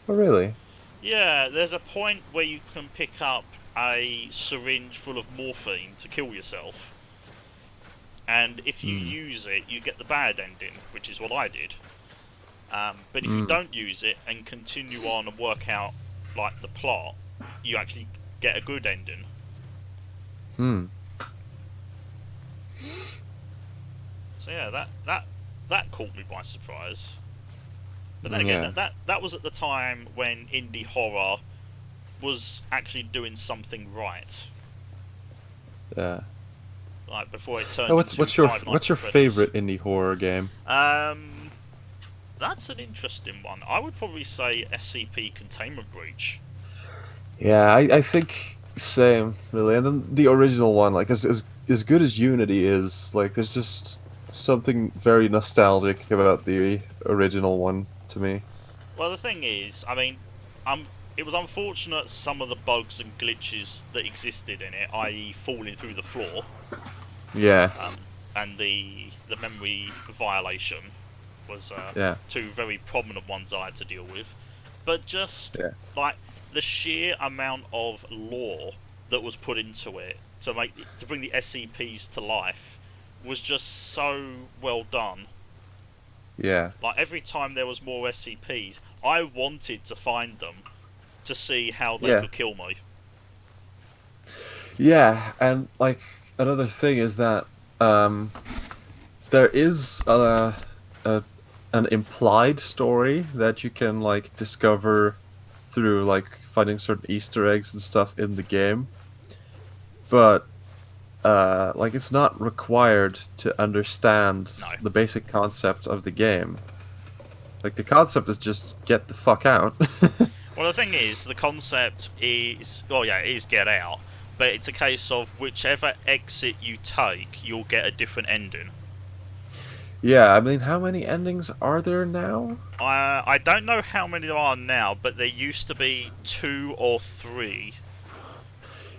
Oh, really? Yeah, there's a point where you can pick up a syringe full of morphine to kill yourself, and if you Hmm. use it, you get the bad ending, which is what I did. But if you Hmm. don't use it and continue on and work out like the plot, you actually get a good ending. Hmm. So yeah, that caught me by surprise. But then again, Yeah. that was at the time when indie horror was actually doing something right, Yeah. like before it Oh, turned into Five Nights what's at your Freddy's. favorite indie horror game? Um, that's an interesting one. I would probably say SCP Containment Breach. Yeah, I think same really, and then the original one, like as good as Unity is, like there's just something very nostalgic about the original one to me. Well, the thing is, I mean, it was unfortunate some of the bugs and glitches that existed in it, i.e., falling through the floor, Yeah, and the memory violation was yeah, two very prominent ones I had to deal with. But just yeah, like the sheer amount of lore that was put into it to bring the SCPs to life was just so well done. yeah, Like every time there was more SCPs, I wanted to find them to see how they yeah, could kill me. yeah. And like another thing is that um, there is a an implied story that you can like discover through like finding certain Easter eggs and stuff in the game, but like it's not required to understand No. the basic concept of the game. Like the concept is just get the fuck out. Well, the thing is, the concept is, oh yeah, it is get out, but it's a case of whichever exit you take, you'll get a different ending. Yeah, I mean, how many endings are there now? I don't know how many there are now, but there used to be two or three.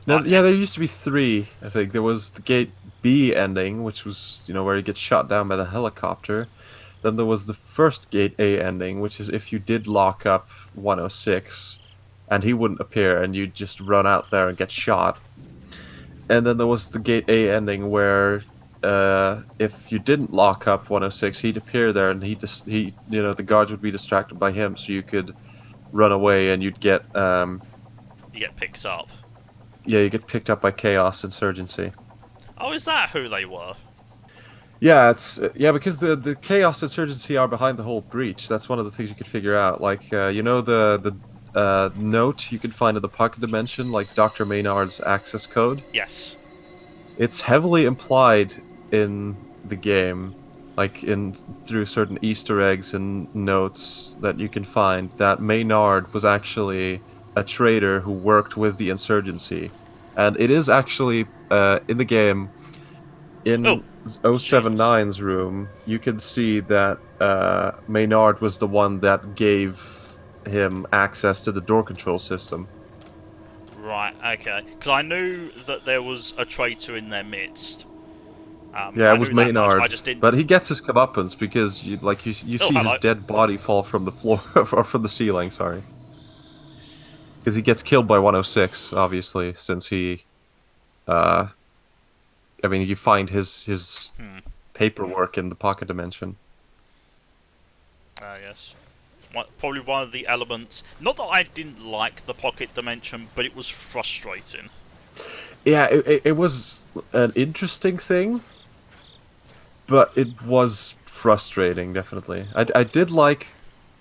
No, Like, yeah, there used to be three. I think there was the Gate B ending, which was where he gets shot down by the helicopter. Then there was the first Gate A ending, which is if you did lock up 106, and he wouldn't appear, and you'd just run out there and get shot. And then there was the Gate A ending where if you didn't lock up 106, he'd appear there and the guards would be distracted by him, so you could run away and you'd get you get picked up. you get picked up by Chaos Insurgency. Oh, is that who they were? Yeah, it's because the Chaos Insurgency are behind the whole breach. That's one of the things you could figure out. Like the note you can find in the pocket dimension, like Dr. Maynard's access code. Yes. It's heavily implied in the game, like in through certain Easter eggs and notes that you can find, that Maynard was actually a traitor who worked with the insurgency, and it is actually in the game Oh, in Jesus. 079's room. You can see that Maynard was the one that gave him access to the door control system. Right, okay. Because I knew that there was a traitor in their midst. Yeah, I it was knew that much. I Maynard, just didn't. but he gets his comeuppance because you Oh, see his hello. dead body fall from the floor or from the ceiling. Sorry, because he gets killed by 106, obviously, since he. Uh, I mean, you find his Hmm. paperwork in the pocket dimension. Yes. Probably one of the elements. Not that I didn't like the pocket dimension, but it was frustrating. Yeah, it was an interesting thing, but it was frustrating. Definitely, I did like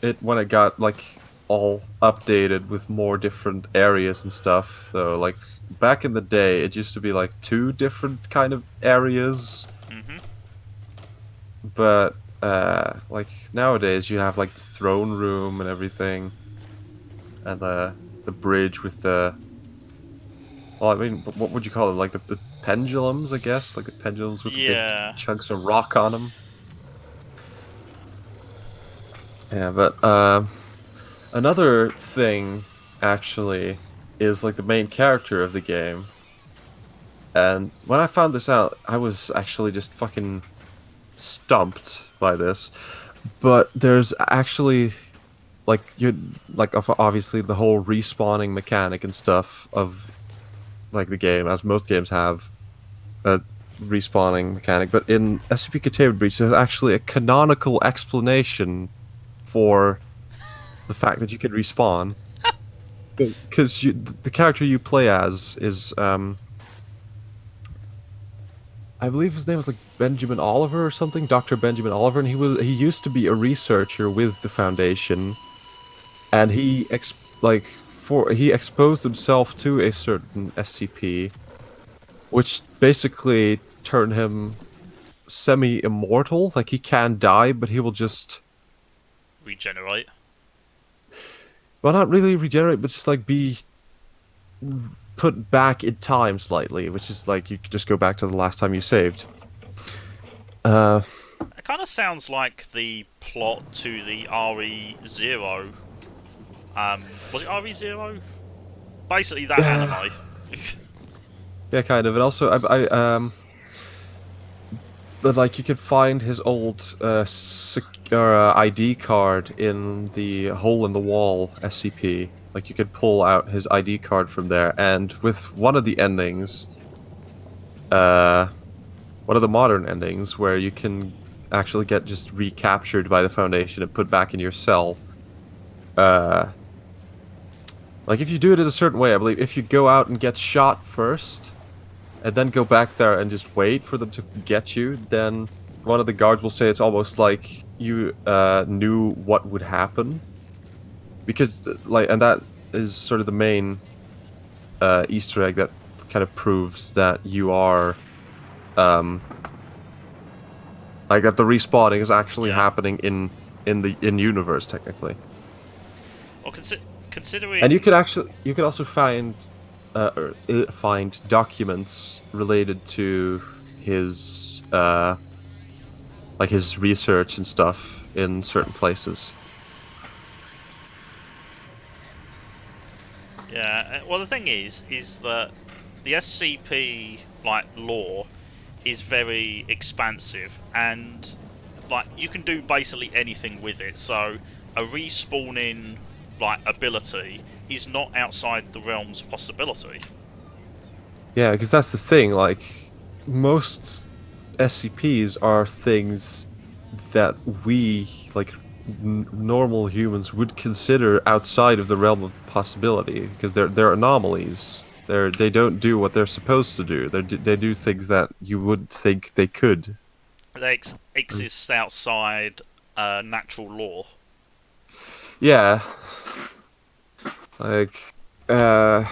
it when it got like all updated with more different areas and stuff. So like back in the day, it used to be like two different kind of areas, Hmm. but like nowadays you have like the throne room and everything, and the bridge with the well, I mean, what would you call it? Like the pendulums, I guess, like the pendulums with the big Yeah. chunks of rock on them. Yeah, but another thing actually is like the main character of the game. And when I found this out, I was actually just fucking stumped by this. But there's actually obviously the whole respawning mechanic and stuff of like the game, as most games have a respawning mechanic. But in SCP Containment Breach, there's actually a canonical explanation for the fact that you can respawn. Because the character you play as is I believe his name was like Benjamin Oliver or something, Dr. Benjamin Oliver, and he used to be a researcher with the Foundation, and he exposed himself to a certain SCP, which basically turned him semi-immortal. Like he can die, but he will just Regenerate. well, not really regenerate, but just like be put back in time slightly, which is like you could just go back to the last time you saved. Uh, It kind of sounds like the plot to the RE0. Was it RE0? Basically that yeah, anime. kind of, and also but like you could find his old ID card in the hole in the wall SCP. Like you could pull out his ID card from there, and with one of the endings, uh, one of the modern endings, where you can actually get just recaptured by the Foundation and put back in your cell. Uh, like if you do it in a certain way, I believe if you go out and get shot first, and then go back there and just wait for them to get you, then one of the guards will say it's almost like you knew what would happen. Because, and that is sort of the main Easter egg that kind of proves that you are, um, like that the respawning is actually Yeah. happening in the in universe technically. Well, And considering. you could also find documents related to his like his research and stuff in certain places. Yeah. Well, the thing is that the SCP like lore is very expansive, and like you can do basically anything with it. So a respawning like ability is not outside the realms of possibility. Yeah, because that's the thing. Like most SCPs are things that we like normal humans would consider outside of the realm of possibility because they're anomalies. They don't do what they're supposed to do. They do things that you would think they could. They exist outside natural law. Yeah, like uh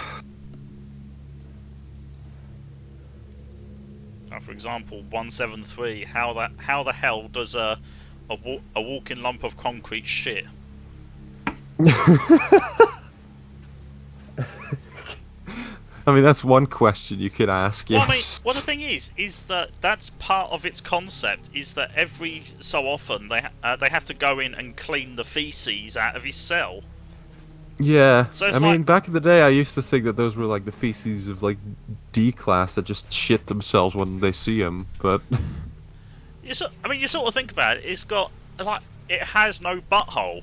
For example, 173. How the hell does a walking lump of concrete shit? I mean that's one question you could ask, Well, I mean, yes. well, the thing is that that's part of its concept. Is that every so often they have to go in and clean the feces out of his cell. Yeah, So I it's like mean, back in the day, I used to think that those were like the feces of like D class that just shit themselves when they see him. But you sort of think about it. It's got like it has no butthole.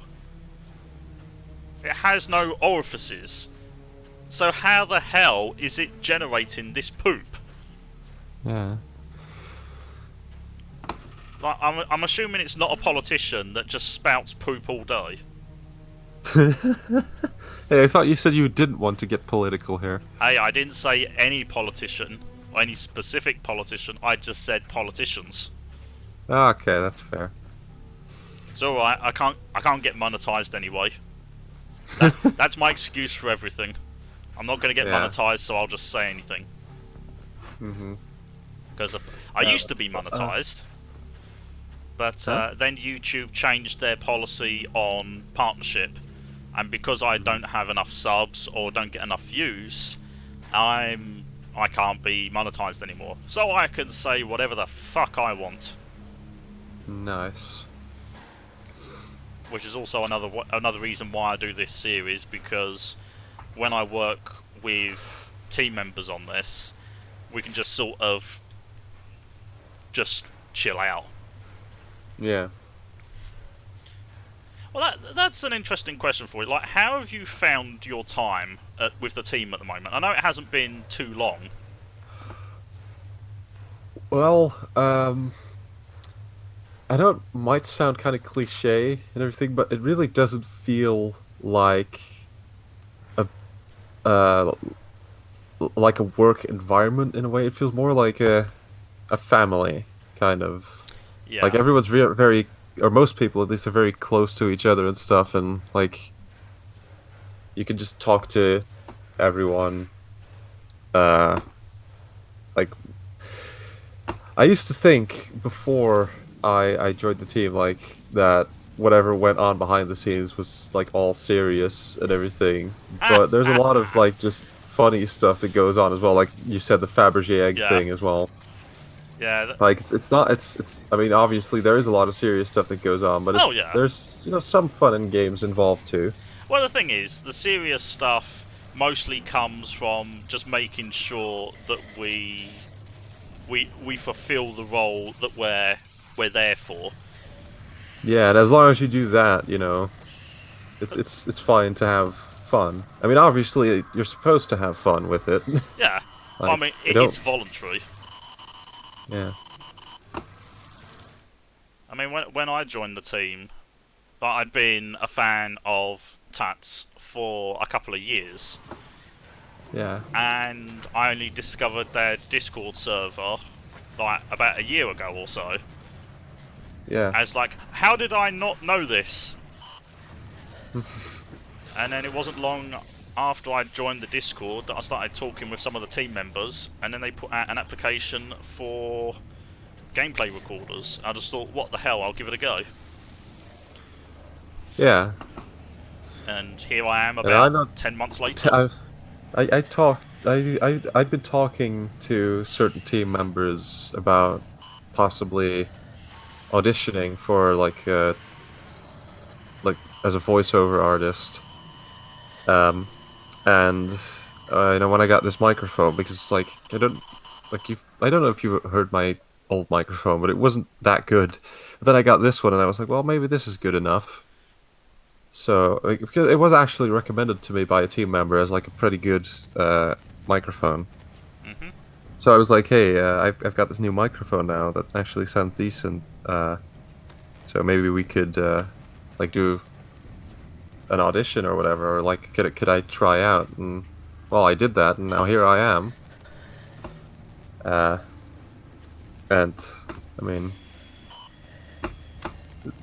It has no orifices. So how the hell is it generating this poop? yeah, Like I'm assuming it's not a politician that just spouts poop all day. hey, I thought you said you didn't want to get political here. Hey, I didn't say any politician or any specific politician. I just said politicians. Okay, that's fair. It's all right. I can't get monetized anyway. That's my excuse for everything. I'm not going to get Yeah. monetized, so I'll just say anything. Mm-hmm. Because I used to be monetized, but Huh? then YouTube changed their policy on partnership, and because I don't have enough subs or don't get enough views, I can't be monetized anymore. So I can say whatever the fuck I want. Nice. Which is also another reason why I do this series, because when I work with team members on this, we can just sort of just chill out. Yeah. Well, that's an interesting question for you. Like, how have you found your time with the team at the moment? I know it hasn't been too long. Well, I know it might sound kind of cliche and everything, but it really doesn't feel a uh like a work environment in a way. It feels more like a family kind of. Like Yeah. everyone's very, or most people at least, are very close to each other and stuff, and like you can just talk to everyone. Uh, like I used to think before I joined the team, like that whatever went on behind the scenes was like all serious and everything. But there's a lot of like just funny stuff that goes on as well. Like you said, the Fabergé egg Yeah. thing as well. Yeah. Like it's not it's. I mean, obviously there is a lot of serious stuff that goes on, but Oh it's yeah. there's some fun in games involved too. Well, the thing is, the serious stuff mostly comes from just making sure that we fulfill the role that we're there for. Yeah, and as long as you do that, it's fine to have fun. I mean, obviously you're supposed to have fun with it. Yeah. Well, I Like mean, I don't. it's voluntary. Yeah. I mean, when I joined the team, I'd been a fan of Tats for a couple of years, Yeah. and I only discovered their Discord server like about a year ago or so. Yeah. As like, how did I not know this? And then it wasn't long after I joined the Discord that I started talking with some of the team members, and then they put out an application for gameplay recorders. I just thought, what the hell, I'll give it a go. Yeah. And here I am And I about know 10 months later. I talked I've been talking to certain team members about possibly auditioning for like as a voiceover artist. Um and when I got this microphone, because like I don't know if you heard my old microphone, but it wasn't that good. But then I got this one and I was like, well, maybe this is good enough. So, like, because it was actually recommended to me by a team member as like a pretty good microphone. Hmm. So I was like, hey, I've got this new microphone now that actually sounds decent. So maybe we could like do an audition or whatever, or like could I try out? And well, I did that, and now here I am. Uh, and I mean,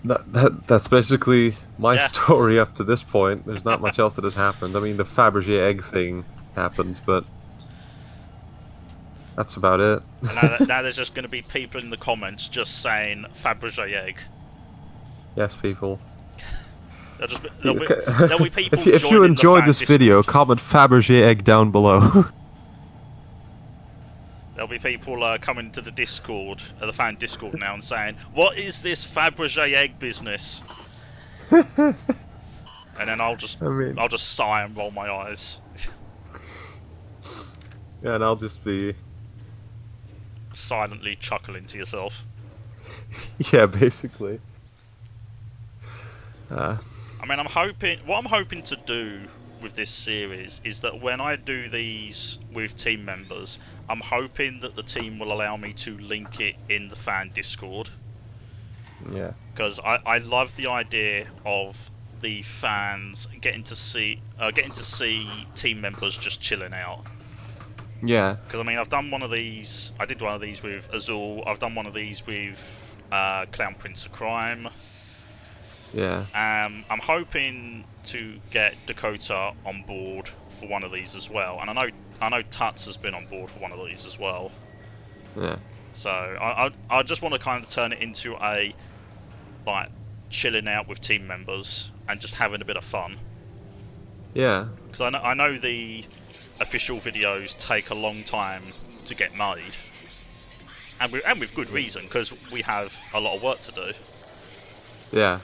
that's basically my Yeah. story up to this point. There's not much else that has happened. I mean, the Fabergé egg thing happened, but that's about it. And now there's just going to be people in the comments just saying Fabergé egg. Yes, people. There'll be people If you joining enjoyed the this fan video, Discord. comment Fabergé egg down below. There'll be people coming to the Discord, the fan Discord now, and saying, "What is this Fabergé egg business?" And then I mean, I'll just sigh and roll my eyes, yeah, and I'll just be, silently chuckling to yourself. yeah, basically. I mean, what I'm hoping to do with this series is that when I do these with team members, I'm hoping that the team will allow me to link it in the fan Discord. Yeah. Because I love the idea of the fans getting to see team members just chilling out. Yeah. Because I mean, I've done one of these. I did one of these with Azul. I've done one of these with Clown Prince of Crime. Yeah. I'm hoping to get Dakota on board for one of these as well, and I know Tuts has been on board for one of these as well. Yeah. So I just want to kind of turn it into a like chilling out with team members and just having a bit of fun. Yeah. Because I know the official videos take a long time to get made, and with good reason, because we have a lot of work to do. Yeah.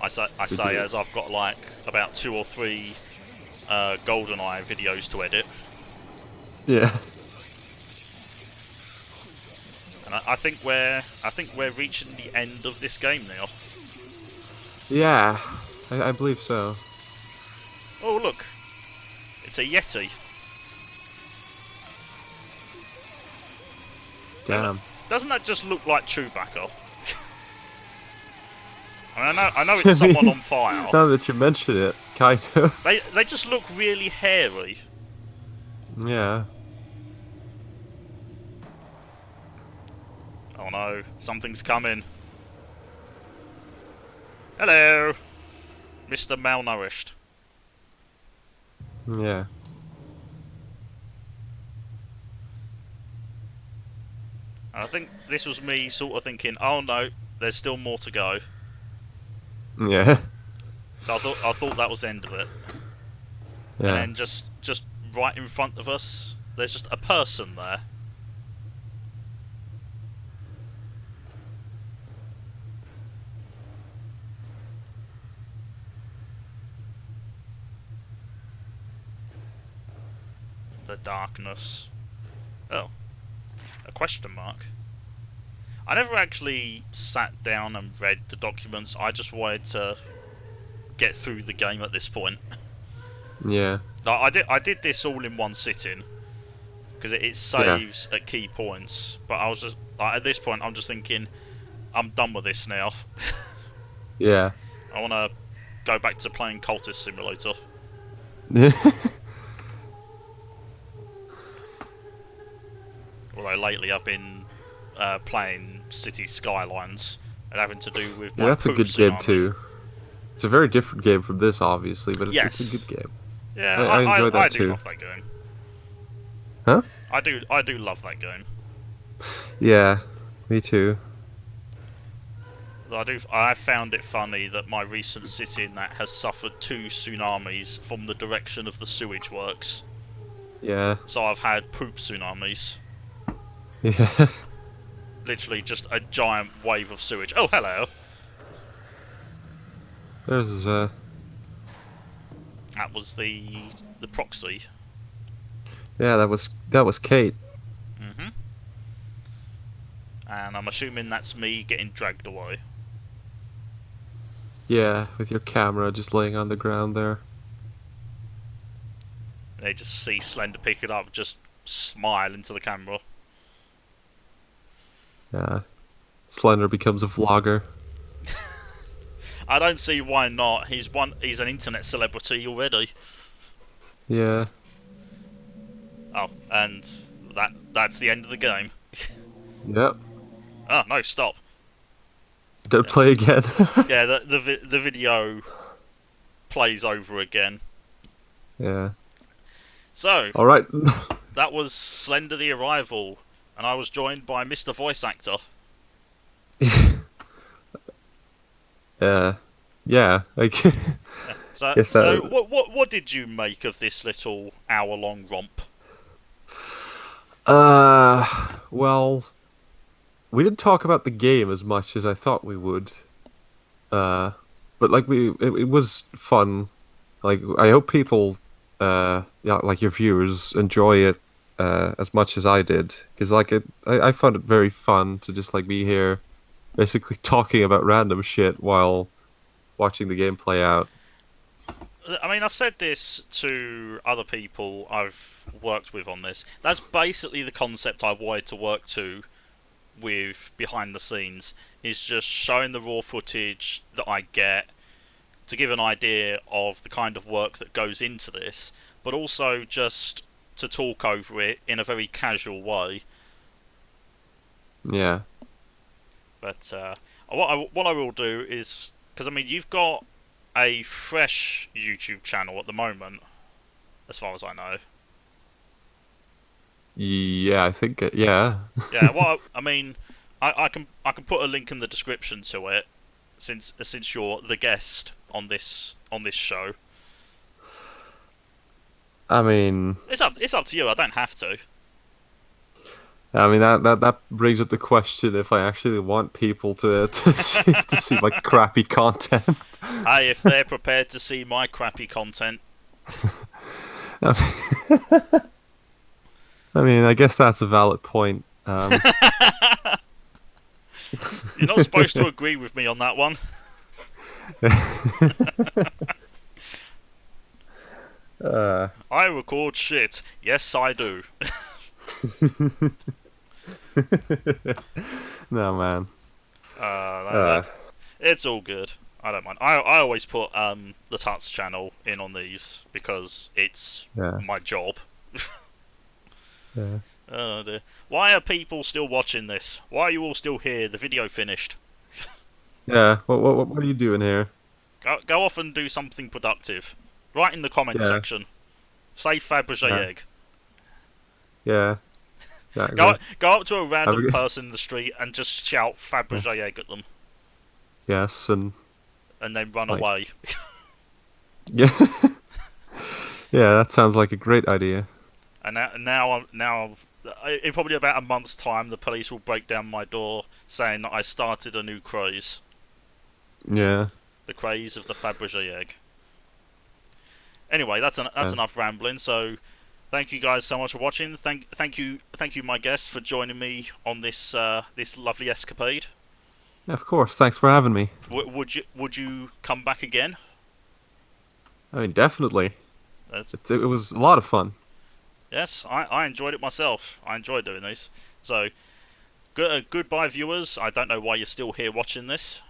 I We say do. as I've got like about 2 or 3 GoldenEye videos to edit, Yeah. and I think we're reaching the end of this game now. Yeah. I believe so. Oh look, it's a Yeti. Damn. Doesn't that just look like Chewbacca? I know it's someone on fire. Now that you mention it, kind of. They just look really hairy. Yeah. Oh no, something's coming. Hello, Mr. Malnourished. Yeah. And I think this was me sort of thinking, oh no, there's still more to go. Yeah. So I thought that was the end of it. And Yeah. then just right in front of us, there's just a person there. The darkness. Oh, a question mark. I never actually sat down and read the documents. I just wanted to get through the game at this point. Yeah. I did this all in one sitting because it saves at key points. But I was just like, at this point, I'm just thinking, I'm done with this now. Yeah. I want to go back to playing Cultist Simulator. Although lately I've been playing City Skylines and having to do with Yeah, my that's a poop good game tsunami. too. It's a very different game from this, obviously, but it's a Yes. good game. Yeah, I enjoy I that do too. love that game. Huh? I do love that game. Yeah, me too. I found it funny that my recent sitting that has suffered 2 tsunamis from the direction of the sewage works. Yeah. So I've had poop tsunamis. Yeah. Literally just a giant wave of sewage. Oh, hello. There's That was the proxy. yeah, that was Kate. hmm And I'm assuming that's me getting dragged away. Yeah, with your camera just laying on the ground there. They just see Slender pick it up, just smile into the camera. Yeah. Slender becomes a vlogger. I don't see why not. He's an internet celebrity already. Yeah. Oh, and that's the end of the game. Yep. Oh no, stop. Don't play again. Yeah, the video plays over again. Yeah. So All right. that was Slender the Arrival, and I was joined by Mr. Voice Actor. Yeah. Like. So Yes, so what did you make of this little hour-long romp? Well, we didn't talk about the game as much as I thought we would. But like it was fun. Like I hope people, yeah, like your viewers enjoy it as much as I did, because like I found it very fun to just like be here, basically talking about random shit while watching the game play out. I mean, I've said this to other people I've worked with on this. That's basically the concept I wanted to work to with behind the scenes. Is just showing the raw footage that I get to give an idea of the kind of work that goes into this, but also just to talk over it in a very casual way. Yeah. But what I will do is Because I mean, you've got a fresh YouTube channel at the moment, as far as I know. Yeah, I think yeah. Yeah. Well, I mean, I can put a link in the description to it, since you're the guest on this show. I mean, It's up to you. I don't have to. that brings up the question if I actually want people to see my crappy content. Hey, if they're prepared to see my crappy content, I mean, I guess that's a valid point. you're not supposed to agree with me on that one. uh, I record shit. Yes, I do. no, man. That it's all good. I don't mind. I always put the Tuts channel in on these because it's Yeah, my job. yeah. Oh dear. Why are people still watching this? Why are you all still here? The video finished. Yeah. What are you doing here? Go off and do something productive. Write in the comments Yeah, section. Say Fabergé yeah, egg. yeah. Exactly. Go up to a Have a random good. person in the street and just shout Yeah. Fabergé egg at them, Yes, and and then run like away. yeah, yeah. That sounds like a great idea. And now, in probably about a month's time, the police will break down my door saying that I started a new craze, Yeah. the craze of the Fabergé egg. Anyway, that's Yeah. enough rambling. So, thank you guys so much for watching. Thank you, my guests, for joining me on this lovely escapade. Of course. Thanks for having me. Would you come back again? I mean, definitely. That's, It was a lot of fun. yes, I enjoyed it myself. I enjoyed doing these. So, goodbye, viewers. I don't know why you're still here watching this.